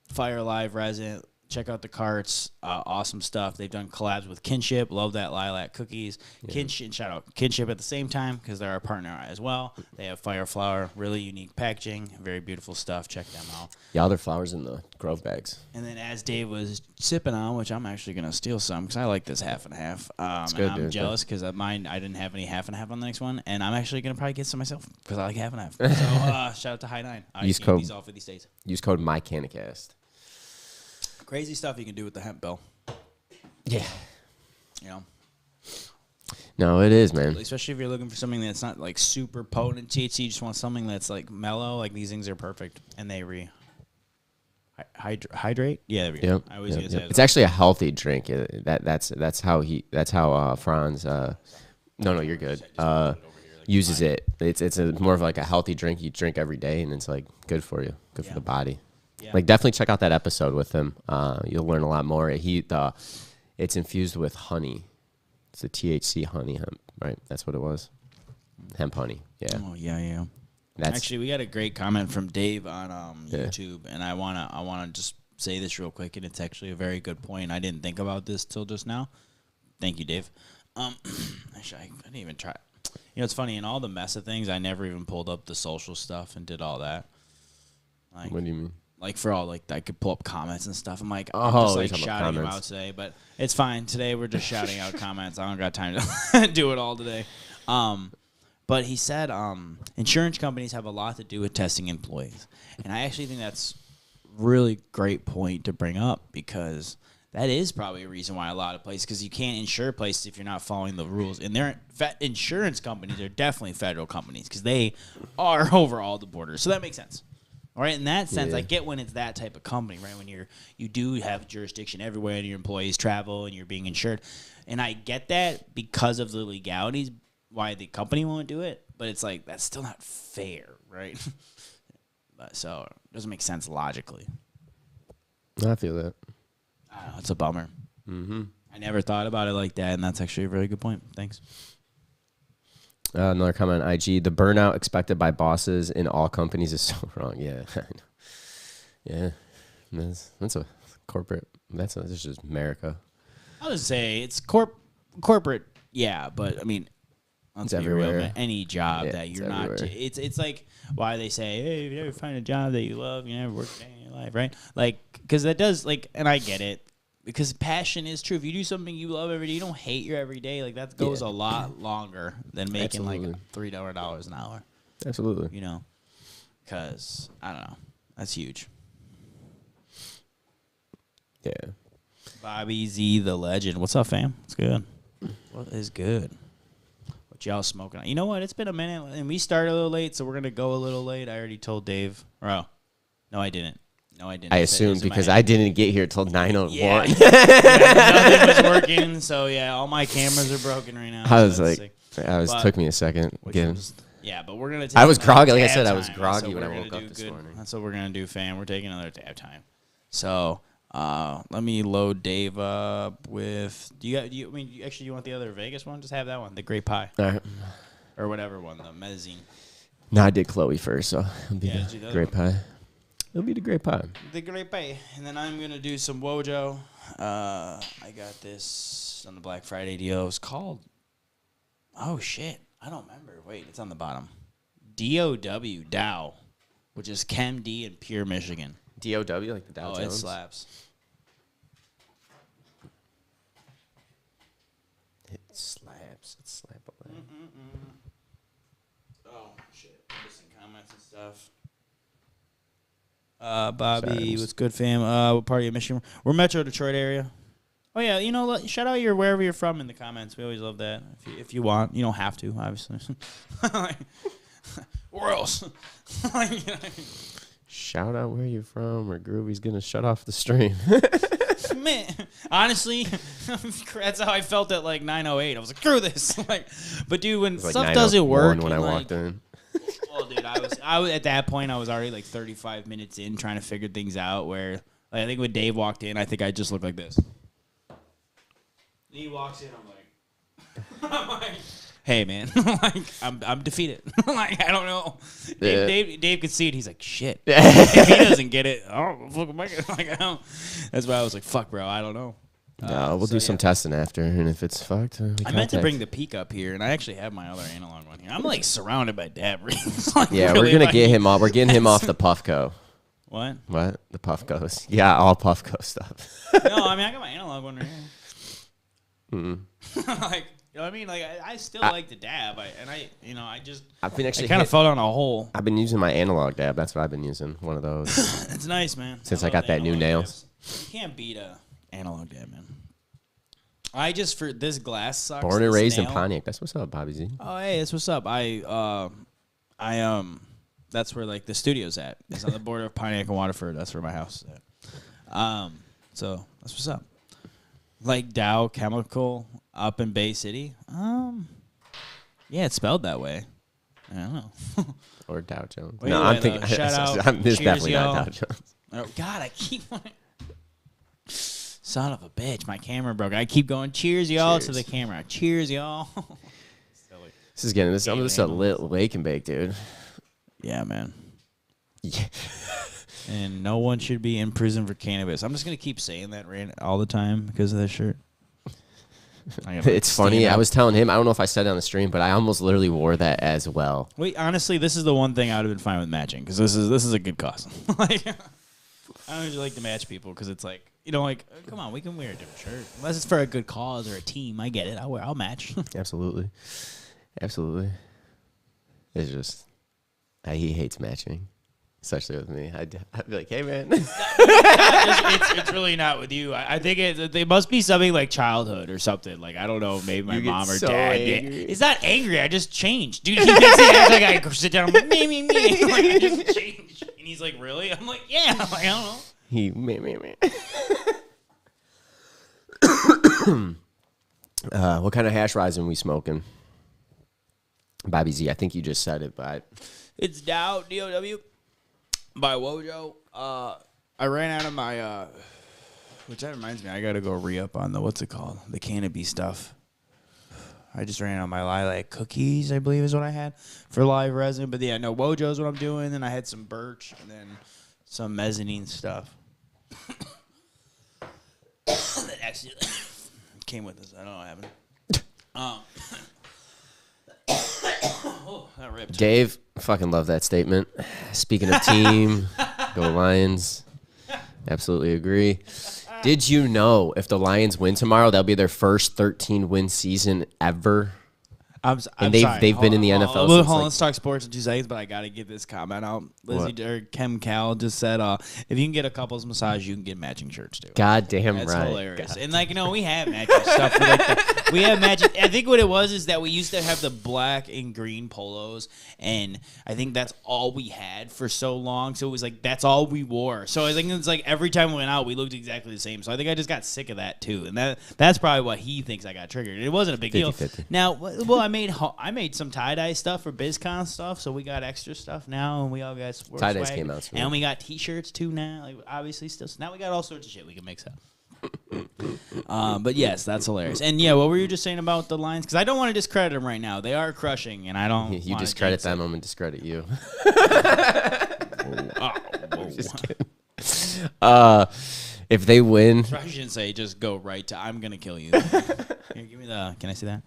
Fire Live resin. Check out the carts. Awesome stuff. They've done collabs with Kinship. Love that lilac cookies. Kinship, shout out Kinship at the same time because they're our partner as well. They have Fire Flower, really unique packaging, very beautiful stuff. Check them out. Yeah, all their flowers in the Grove bags. And then as Dave was sipping on, which I'm actually going to steal some because I like this half and half. It's good, I'm dude. jealous because mine, I didn't have any half and half on the next one. And I'm actually going to probably get some myself because I like half and half. So shout out to High Nine. Use code, these all 50 states. Use code MyCannacast. Crazy stuff you can do with the hemp bill. Yeah. You know? No, it is, man. Especially if you're looking for something that's not like super potent THC, you just want something that's like mellow. Like these things are perfect, and they hydrate. Yeah, there we go. Yep. I always get It's actually a healthy drink. That's how Franz. No, you're good. Uses it. It's more of like a healthy drink you drink every day, and it's like good for you, good for the body. Yeah. Like definitely check out that episode with him. You'll learn a lot more. It's infused with honey. It's a THC honey hemp, right? That's what it was. Hemp honey. Yeah. Oh yeah. Actually, we got a great comment from Dave on YouTube, and I wanna just say this real quick, and it's actually a very good point. I didn't think about this till just now. Thank you, Dave. Actually, I didn't even try. You know, it's funny, in all the mess of things, I never even pulled up the social stuff and did all that. Like, what do you mean? Like for all, like I could pull up comments and stuff. I'm like, I'm just like shouting them out today, but it's fine. Today we're just shouting out comments. I don't got time to do it all today. But he said insurance companies have a lot to do with testing employees, and I actually think that's really great point to bring up because that is probably a reason why a lot of places, because you can't insure places if you're not following the rules. And their insurance companies are definitely federal companies because they are over all the borders, so that makes sense. All right, in that sense, I get when it's that type of company, right? When you do have jurisdiction everywhere and your employees travel and you're being insured. And I get that because of the legalities, why the company won't do it. But it's like, that's still not fair, right? So it doesn't make sense logically. I feel that. I don't know, it's a bummer. I never thought about it like that, and that's actually a really good point. Thanks. Another comment on IG. The burnout expected by bosses in all companies is so wrong. Yeah. Yeah. That's a corporate. That's just America. I would say it's corporate, yeah, but I mean, let's It's be real, everywhere. man. Any job Yeah, that it's you're not, everywhere. it's like why they say, hey, if you ever find a job that you love, you never work a day in your life, right? Like, because that does, like, and I get it, because passion is true. If you do something you love every day, you don't hate your every day. Like that goes a lot longer than making like $300 an hour. Absolutely. You know, because I don't know, that's huge. Yeah. Bobby Z, the legend. What's up, fam? What's good? What is good? What y'all smoking on? You know what? It's been a minute, and we started a little late, so we're going to go a little late. I already told Dave. Oh, no, I didn't. I assumed because I didn't get here till 9:01. Yeah. Nothing was working, so yeah, all my cameras are broken right now. I was so like, took me a second. Yeah, but we're going to take I was groggy. Like I dab said, I was time. groggy So when I we're woke gonna up do this morning. That's what we're going to do, fam. We're taking another dab time. So let me load Dave up with. You want the other Vegas one? Just have that one, the Great Pie, All right. or whatever one, the mezzanine. No, I did Chloe first, so it'll be Yeah, the Great Pie. It'll be the Great Pie. The Great Pie, and then I'm gonna do some Wojo. I got this on the Black Friday deal. It's called. Oh shit, I don't remember. Wait, it's on the bottom. DOW Dow, which is Chem D in Pure, Michigan. DOW, like the Dow Jones? It slaps. It slaps. It slap away. Oh shit, missing comments and stuff. Bobby, Sorry, what's good, fam? What part of your Michigan? We're Metro Detroit area. Oh yeah, you know, shout out wherever you're from in the comments. We always love that. If you want, you don't have to, obviously. Where else? Shout out where you're from, or Groovy's gonna shut off the stream. Man, honestly, that's how I felt at like 9:08. I was like, screw this. But dude, when stuff doesn't work, when I walked in. Well, dude, I was at that point. I was already like 35 minutes in, trying to figure things out. Where I think when Dave walked in, I think I just looked like this. He walks in, I'm like, hey man, I'm defeated. I don't know. Dave could see it. He's like, shit. If he doesn't get it, oh, fuck am I gonna, I don't. That's why I was like, fuck, bro, I don't know. No, we'll do some testing after, and if it's fucked, I meant to bring the peak up here, and I actually have my other analog one here. I'm like surrounded by dab rings. Yeah, really, we're gonna get him off. We're getting him off the Puffco. What? What? The Puffcos. Yeah, all Puffco stuff. No, I mean I got my analog one right here. Like, you know what I mean? Like I still like the dab, I've been actually kind of fell down a hole. I've been using my analog dab. That's what I've been using. One of those. It's nice, man. Since I got that new nails. Dabs. You can't beat a analog dab, man. For this glass sucks. Born and raised in Pontiac. That's what's up, Bobby Z. Oh, hey, that's what's up. That's where like the studio's at. It's on the border of Pontiac and Waterford. That's where my house is at. So that's what's up. Like Dow Chemical up in Bay City. Yeah, it's spelled that way. I don't know. Or Dow Jones. Wait, I'm thinking. Shout out. This is Cheers, definitely y'all. not Dow Jones. Oh God, I keep. Son of a bitch, my camera broke. I keep going. Cheers, y'all, to the camera. Cheers, y'all. This is getting this. I'm just a lit lake and bake, dude. Yeah, man. Yeah. And no one should be in prison for cannabis. I'm just gonna keep saying that all the time because of this shirt. It's funny. I was telling him. I don't know if I said it on the stream, but I almost literally wore that as well. Wait, honestly, this is the one thing I would have been fine with matching because this is a good cause. Like, I don't usually like to match people because it's like, you know, like, come on, we can wear a different shirt unless it's for a good cause or a team. I get it. I'll match. Absolutely. It's just he hates matching. Especially with me. I'd be like, hey, man. It's really not with you. I think they must be something like childhood or something. Like, I don't know, maybe my mom or dad. Angry. It's not angry. I just changed. Dude, he makes it act like I sit down. I'm like, me. Like, I just changed. And he's like, really? I'm like, yeah. Like, I don't know. Me. What kind of hash rising we smoking? Bobby Z, I think you just said it, but... It's Dow, DOW. By Wojo. I I ran out of my, which that reminds me, I got to go re-up on the, what's it called? The canopy stuff. I just ran out of my lilac cookies, I believe is what I had for live resin. But yeah, no, Wojo's what I'm doing. Then I had some birch and then some mezzanine stuff. That actually came with this. I don't know what happened. Oh, that ripped. Dave, fucking love that statement. Speaking of team, go Lions. Absolutely agree. Did you know if the Lions win tomorrow, that'll be their first 13-win season ever? I'm they've sorry. been in the NFL. Hold Since on, let's talk sports in 2 seconds, but I got to get this comment out. Kem Cal just said, if you can get a couple's massage, you can get matching shirts too. Goddamn right. That's hilarious. And we have matching stuff. We have matching. I think what it was is that we used to have the black and green polos, and I think that's all we had for so long. So it was like that's all we wore. So I think it's like every time we went out, we looked exactly the same. So I think I just got sick of that too, and that's probably what he thinks I got triggered. It wasn't a big 50-50. deal. Now, well, I made some tie-dye stuff for BizCon stuff, so we got extra stuff now, and we all got tie-dyes came out smooth. and we got T-shirts too now. Like obviously, still, so now we got all sorts of shit we can mix up. But yes, that's hilarious. And yeah, what were you just saying about the Lions? Because I don't want to discredit them right now. They are crushing, and I don't. You discredit them, I'm gonna discredit you. Just kidding. If they win, I shouldn't say just go right to. I'm gonna kill you. Here, give me the. Can I see that?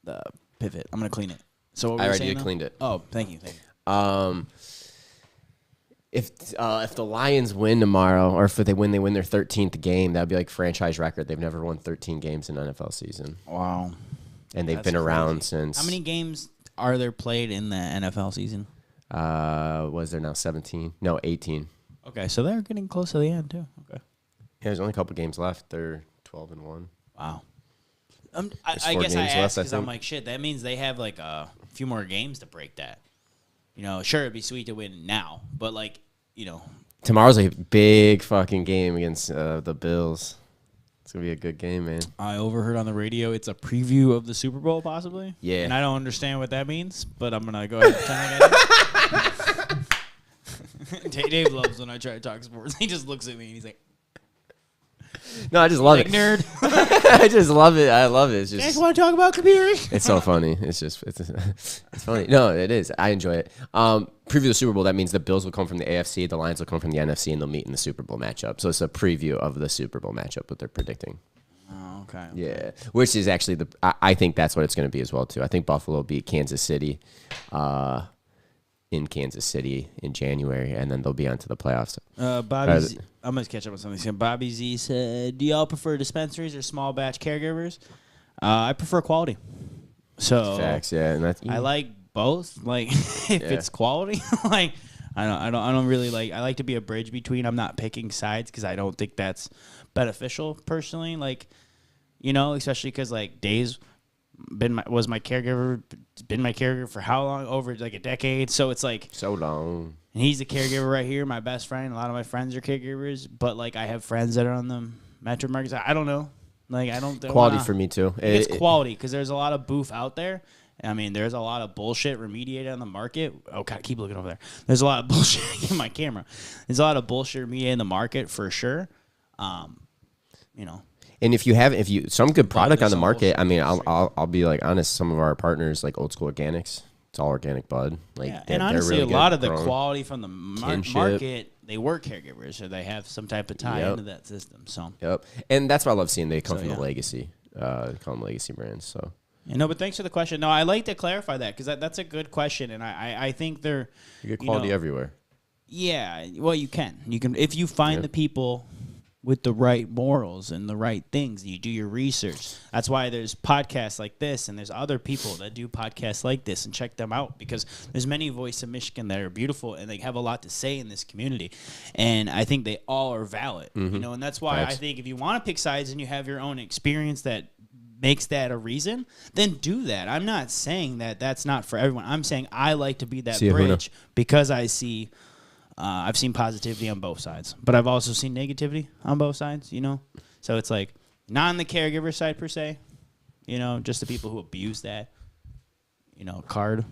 The pivot. I'm gonna clean it. So what I were you already saying cleaned it. Oh, thank you. If the Lions win tomorrow, or if they win their 13th game, that'd be like franchise record. They've never won 13 games in an NFL season. Wow. And they've been around since. How many games are there played in the NFL season? Was there now 17? No, 18. Okay, so they're getting close to the end too. Okay. Yeah, there's only a couple games left. They're 12-1. Wow. I 4 guess I games asked left, I because I'm think. like, shit, that means they have like a few more games to break that. You know, sure, it'd be sweet to win now, but like, you know. Tomorrow's a big fucking game against the Bills. It's going to be a good game, man. I overheard on the radio it's a preview of the Super Bowl, possibly. Yeah. And I don't understand what that means, but I'm going to go ahead and pretend like I do. Dave loves when I try to talk sports. He just looks at me and he's like, No, I just love it. nerd. I just love it. I love it. It's You guys just want to talk about computers? it's so funny. It's funny. No, it is. I enjoy it. Preview the Super Bowl. That means the Bills will come from the AFC, the Lions will come from the NFC, and they'll meet in the Super Bowl matchup. So it's a preview of the Super Bowl matchup. What they're predicting. Oh, okay. Yeah, which is actually I think that's what it's going to be as well too. I think Buffalo will beat Kansas City, in Kansas City in January, and then they'll be on to the playoffs. Bobby Z, I'm going to catch up on something. Bobby Z said, do y'all prefer dispensaries or small batch caregivers? I prefer quality. So Facts, yeah, and that's I like both. Like if it's quality, like I don't really like. I like to be a bridge between. I'm not picking sides because I don't think that's beneficial personally. Like, you know, especially because like Dave's was my caregiver. Been my caregiver for how long? Over like a decade. So it's like so long. And he's a caregiver right here, my best friend. A lot of my friends are caregivers, but like I have friends that are on the metro markets. I don't know. Like I don't quality for me too. It's quality because there's a lot of boof out there. I mean, there's a lot of bullshit remediated on the market. Oh God, keep looking over there. There's a lot of bullshit in my camera. There's a lot of bullshit remediated in the market for sure. You know. And if you some good product on the market, I mean, I'll be like honest. Some of our partners, like Old School Organics, it's all organic bud. Like, yeah, and honestly, really a lot of the quality from the market, they were caregivers, or they have some type of tie into that system. So and that's what I love seeing. They come from the legacy, call them legacy brands. So no, but thanks for the question. No, I like to clarify that because that's a good question, and I think they're you get quality everywhere. Yeah, well, you can if you find the people with the right morals and the right things. You do your research. That's why there's podcasts like this, and there's other people that do podcasts like this, and check them out because there's many Voice of Michigan that are beautiful and they have a lot to say in this community. And I think they all are valid, you know, and that's why I think if you want to pick sides and you have your own experience that makes that a reason, then do that. I'm not saying that that's not for everyone. I'm saying I like to be that bridge because I see I've seen positivity on both sides, but I've also seen negativity on both sides, you know? So it's like, not on the caregiver side per se, you know, just the people who abuse that, you know, card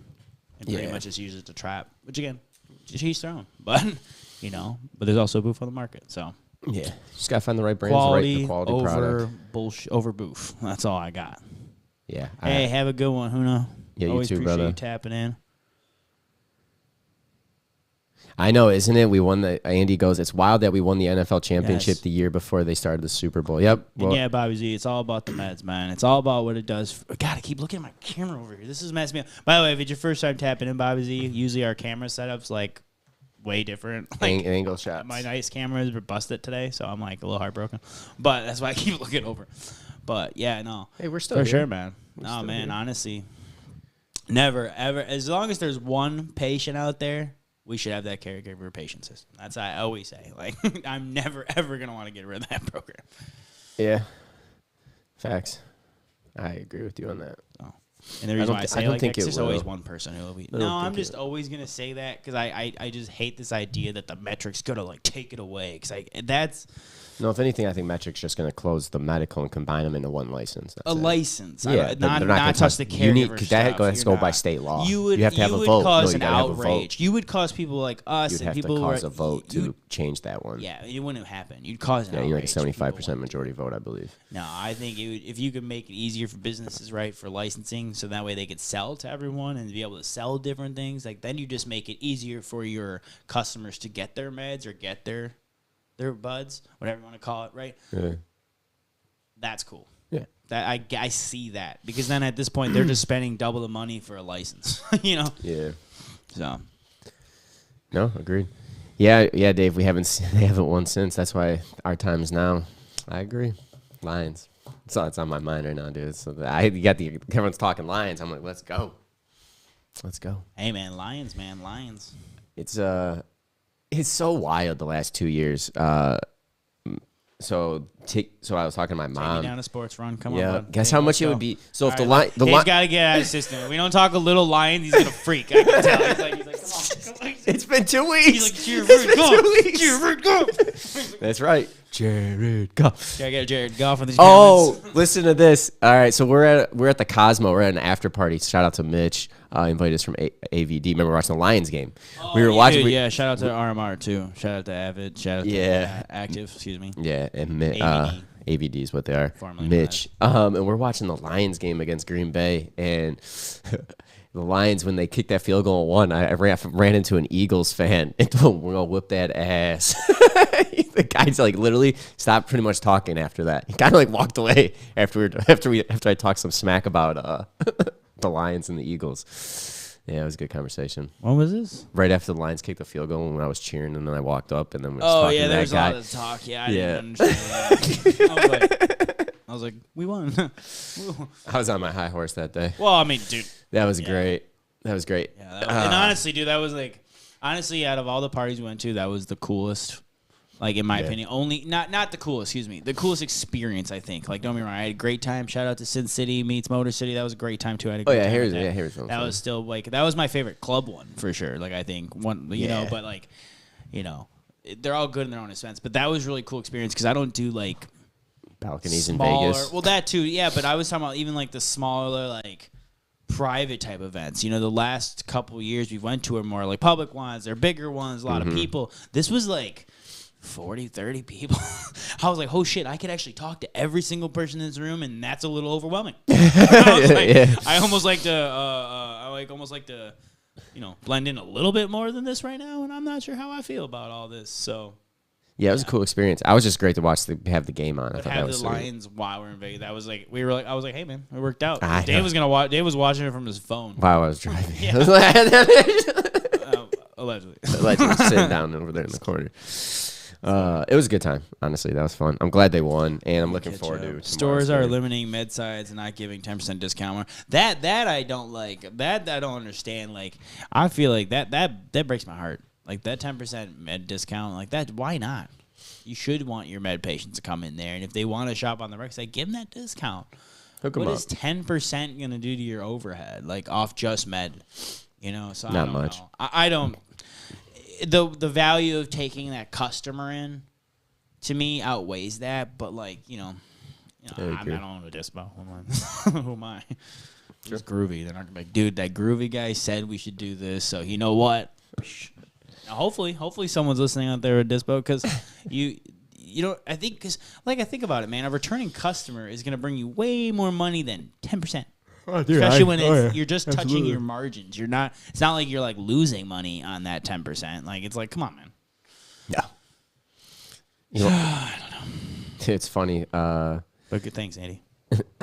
and pretty much just use it to trap, which again, each their own. But, But there's also boof on the market. So Yeah, just gotta find the right brands, quality, the quality over product. bullshit, over boof. That's all I got. Yeah. Hey, have a good one, Huna. Yeah, you Always too, appreciate brother. you tapping in. I know, isn't it? We won the. Andy goes. It's wild that we won the NFL championship Yes. the year before they started the Super Bowl. Yep. And yeah, Bobby Z, it's all about the meds, man. It's all about what it does. God, I keep looking at my camera over here. This is messing me up. By the way, if it's your first time tapping in, Bobby Z, usually our camera setup's like way different. Like, angle shots. my nice cameras were busted today, so I'm like a little heartbroken. But that's why I keep looking over. But yeah, no. Hey, we're still for here. sure, man. No, man, honestly, never, ever. As long as there's one patient out there, we should have that caregiver patient system. That's what I always say. Like, I'm never, ever going to want to get rid of that program. Yeah. Facts. I agree with you on that. Oh. And the reason why I say like that, there's will. always one person who will be. No, I'm just always going to say that because I just hate this idea that the metric's going to, like, take it away. Because that's... No, if anything, I think Metric's just going to close the medical and combine them into one license. That's it. License. Yeah, not gonna touch the caregiver because stuff. that has to go by state law. You have to have a vote. Cause you an gotta have a vote. outrage. You would cause people like us You'd and have people to who cause are, a vote to change that one. Yeah, it wouldn't happen. You'd cause an Yeah, outrage. you're like a 75% People majority vote, I believe. No, I think if you could make it easier for businesses, right, for licensing, so that way they could sell to everyone and be able to sell different things, like then you just make it easier for your customers to get their meds or get their buds, whatever you want to call it, right? Yeah. That's cool. Yeah. That I see that because then at this point they're just spending double the money for a license, Yeah. So. No, agreed. Yeah, Dave. They haven't won since. That's why our time is now. I agree. Lions. So it's on my mind right now, dude. So everyone's talking Lions. I'm like, let's go. Let's go. Hey man, Lions, man, Lions. It's so wild the last 2 years. So I was talking to my Take mom. me down a sports run. Come on, Yeah, bud. guess Hey, how much let's it go. would be. So if All right, the he's line, got to get out of his system. We don't talk a little lion. He's gonna freak. I can tell. He's like, come on. it's been 2 weeks. He's like, Jared Goff. Jared Goff. That's right, Jared Goff. Gotta get Jared Goff on these Oh, comments. listen to this. All right, so we're at the Cosmo. We're at an after party. Shout out to Mitch. Invited us from AVD. Remember watching the Lions game? We were watching. Yeah, shout out to RMR too. Shout out to Avid. Shout out to Active. Excuse me. Yeah, and AVD. AVD is what they are. Formerly Mitch. And we're watching the Lions game against Green Bay, and the Lions, when they kicked that field goal and won, I ran into an Eagles fan and told him, we're gonna whip that ass. The guy's like literally stopped pretty much talking after that. He kind of like walked away after I talked some smack about the Lions and the Eagles. Yeah, it was a good conversation. What was this? Right after the Lions kicked the field goal, when I was cheering, and then I walked up, and then we was talking to there's that guy. a lot of talk. Yeah, I didn't understand that. I was like, we won. I was on my high horse that day. Well, I mean, dude. That was great. That was great. Yeah, and honestly, dude, that was like, out of all the parties we went to, that was the coolest. Like, in my opinion, only not the coolest. Excuse me, the coolest experience. I think. Like, don't get me wrong, I had a great time. Shout out to Sin City meets Motor City. That was a great time too. I had a great time with that. That was still like that was my favorite club one for sure. Like I think one, know, but like, they're all good in their own sense. But that was a really cool experience because I don't do like balconies smaller, in Vegas. Well, that too, yeah. But I was talking about even like the smaller like private type events. The last couple of years we went to are more like public ones. They're bigger ones. A lot of people. This was like 40, 30 people. I was like, oh shit, I could actually talk to every single person in this room, and that's a little overwhelming. I almost like to blend in a little bit more than this right now, and I'm not sure how I feel about all this. So yeah, it was a cool experience. I was just great to watch have the game on. I thought have that was the sweet. Lions while we're in Vegas. That was like I was like, hey man, it worked out. I Dave know. Dave was watching it from his phone. While I was driving. Allegedly. Allegedly sitting down over there in the corner. It was a good time. Honestly, that was fun. I'm glad they won, and I'm looking forward to it. Stores are limiting med sides and not giving 10% discount. That I don't like. That I don't understand. Like I feel like that breaks my heart. Like that 10% med discount. Like that. Why not? You should want your med patients to come in there, and if they want to shop on the rec site, give them that discount. Hook them what up. is 10% gonna do to your overhead? Like off just med. So not I don't much. know. I don't. The value of taking that customer in, to me, outweighs that. But like I don't know what this about. Who am I? It's groovy. They're not gonna be like, dude, that groovy guy said we should do this. So you know what? Hopefully someone's listening out there at Dispo because you know, I think because I think about it, man, a returning customer is going to bring you way more money than 10%. Oh, dude, especially when you're just touching your margins. You're not. It's not like you're like losing money on that 10%. Like it's like, come on, man. Yeah. You know, I don't know. It's funny. But good, thanks, Andy.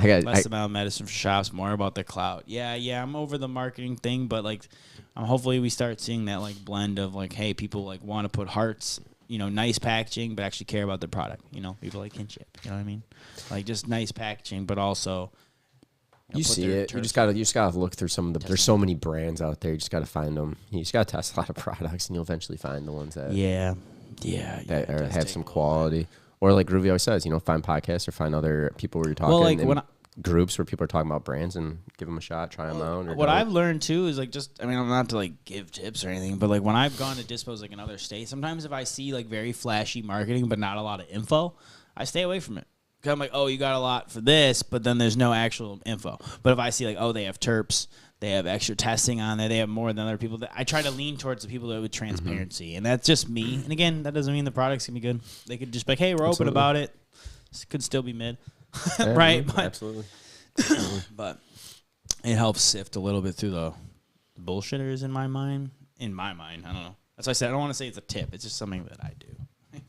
Less about medicine for shops, more about the clout. Yeah. I'm over the marketing thing, but like, hopefully we start seeing that like blend of like, hey, people like want to put hearts. You know, nice packaging, but actually care about their product. You know, people like kinship. You know what I mean? Like just nice packaging, but also you see it. You just gotta look through some of the. There's so many brands out there. You just gotta find them. You just gotta test a lot of products, and you'll eventually find the ones that have some quality. Or like Groovy always says, you know, find podcasts or find other people where you're talking. Well, like groups where people are talking about brands and give them a shot, try them out. What I've learned too is like I'm not to like give tips or anything, but like when I've gone to dispos like in other states, sometimes if I see like very flashy marketing but not a lot of info, I stay away from it. Because I'm like, oh, you got a lot for this, but then there's no actual info. But if I see like, oh, they have terps, they have extra testing on there, they have more than other people, I try to lean towards the people that with transparency. And that's just me. And again, that doesn't mean the product's going to be good. They could just be like, hey, we're open about it. This could still be mid. Right? But, absolutely. But it helps sift a little bit through the bullshitters in my mind. I don't know. That's why I said I don't want to say it's a tip. It's just something that I do.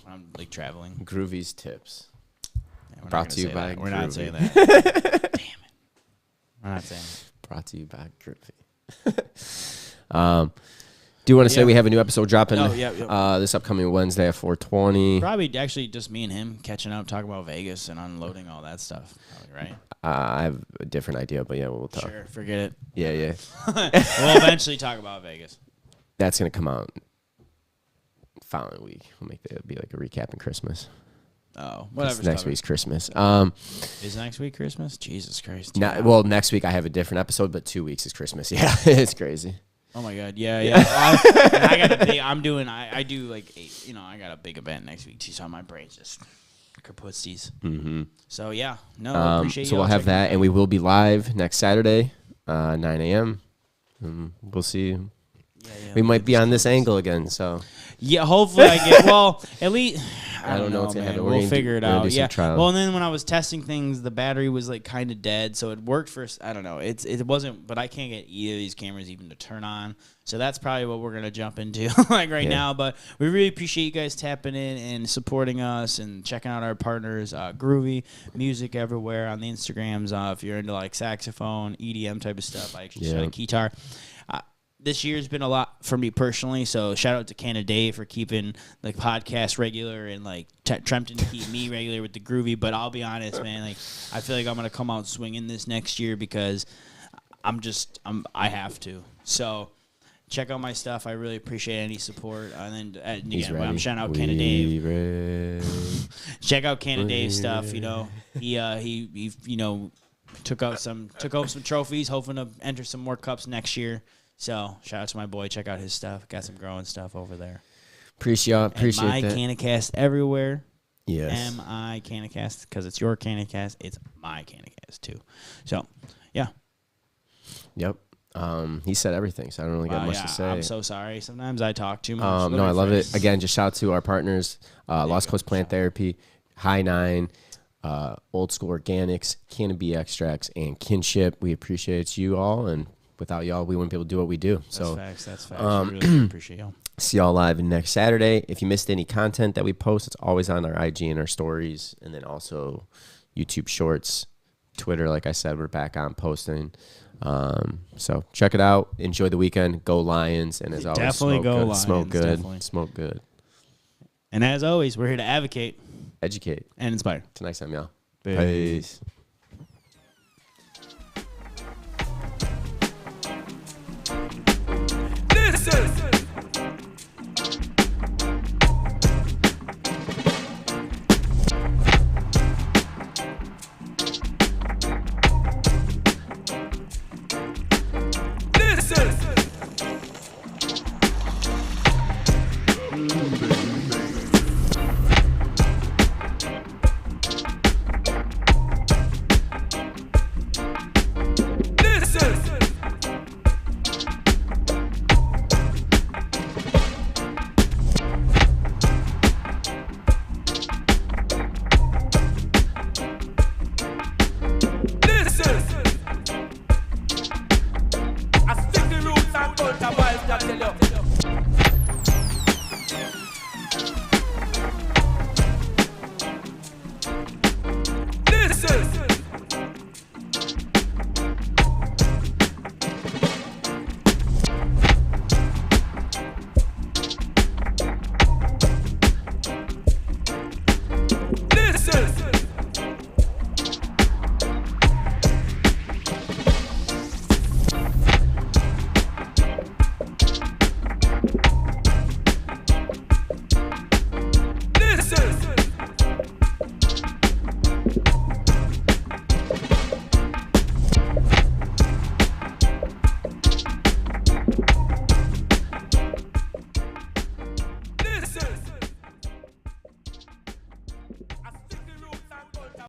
I'm like traveling. Groovy's tips. Yeah, brought to you by Groovy. We're not saying that. Damn it. We're not saying it. Brought to you by Groovy. Do you want to say we have a new episode dropping this upcoming Wednesday at 4:20? Probably actually just me and him catching up, talking about Vegas and unloading all that stuff. Probably, right? I have a different idea, but yeah, we'll talk. Sure, forget it. Yeah. We'll eventually talk about Vegas. That's going to come out following week. We'll make it be like a recap in Christmas. Oh, whatever. Next week's Christmas. Is next week Christmas? Jesus Christ. Well, next week I have a different episode, but 2 weeks is Christmas. Yeah, it's crazy. Oh my God, yeah. I got a big. I do like I got a big event next week too, so my brain's just kaputsies. Mm-hmm. So yeah, appreciate you. So we'll have that, and we will be live next Saturday, 9 a.m. We'll see. Yeah, we might be on this angle again, so. Yeah, hopefully I get. Well, at least I don't know. Man. We'll figure it out. Yeah. Well, and then when I was testing things, the battery was like kind of dead, so it worked for. I don't know. It wasn't, but I can't get either of these cameras even to turn on. So that's probably what we're gonna jump into like now. But we really appreciate you guys tapping in and supporting us and checking out our partners, Groovy Music everywhere on the Instagrams. If you're into like saxophone, EDM type of stuff, I actually shot a guitar. This year's been a lot for me personally, so shout out to Canada Dave for keeping like podcast regular and like Trempton to keep me regular with the Groovy. But I'll be honest, man, like I feel like I'm gonna come out swinging this next year because I have to. So check out my stuff. I really appreciate any support. And then again, I'm shouting out Canada Dave. Check out Canada Dave's stuff. You know, he took out some trophies, hoping to enter some more cups next year. So, shout out to my boy. Check out his stuff. Got some growing stuff over there. Appreciate that. My CannaCast everywhere. Yes. MI CannaCast, because it's your CannaCast. It's my CannaCast, too. So, yeah. Yep. He said everything, so I don't really got much to say. I'm so sorry. Sometimes I talk too much. No, I love it. Again, just shout out to our partners, Lost Coast Plant Therapy, High 9, Old School Organics, Canopy Extracts, and Kinship. We appreciate you all, and without y'all, we wouldn't be able to do what we do. That's facts. I really appreciate y'all. See y'all live next Saturday. If you missed any content that we post, it's always on our IG and our stories, and then also YouTube Shorts, Twitter. Like I said, we're back on posting. So check it out. Enjoy the weekend. Go Lions, and as always, definitely go Lions. Smoke good. Definitely. Smoke good. And as always, we're here to advocate, educate, and inspire. Till next time, y'all. Peace. Ultra vibes, that tell you.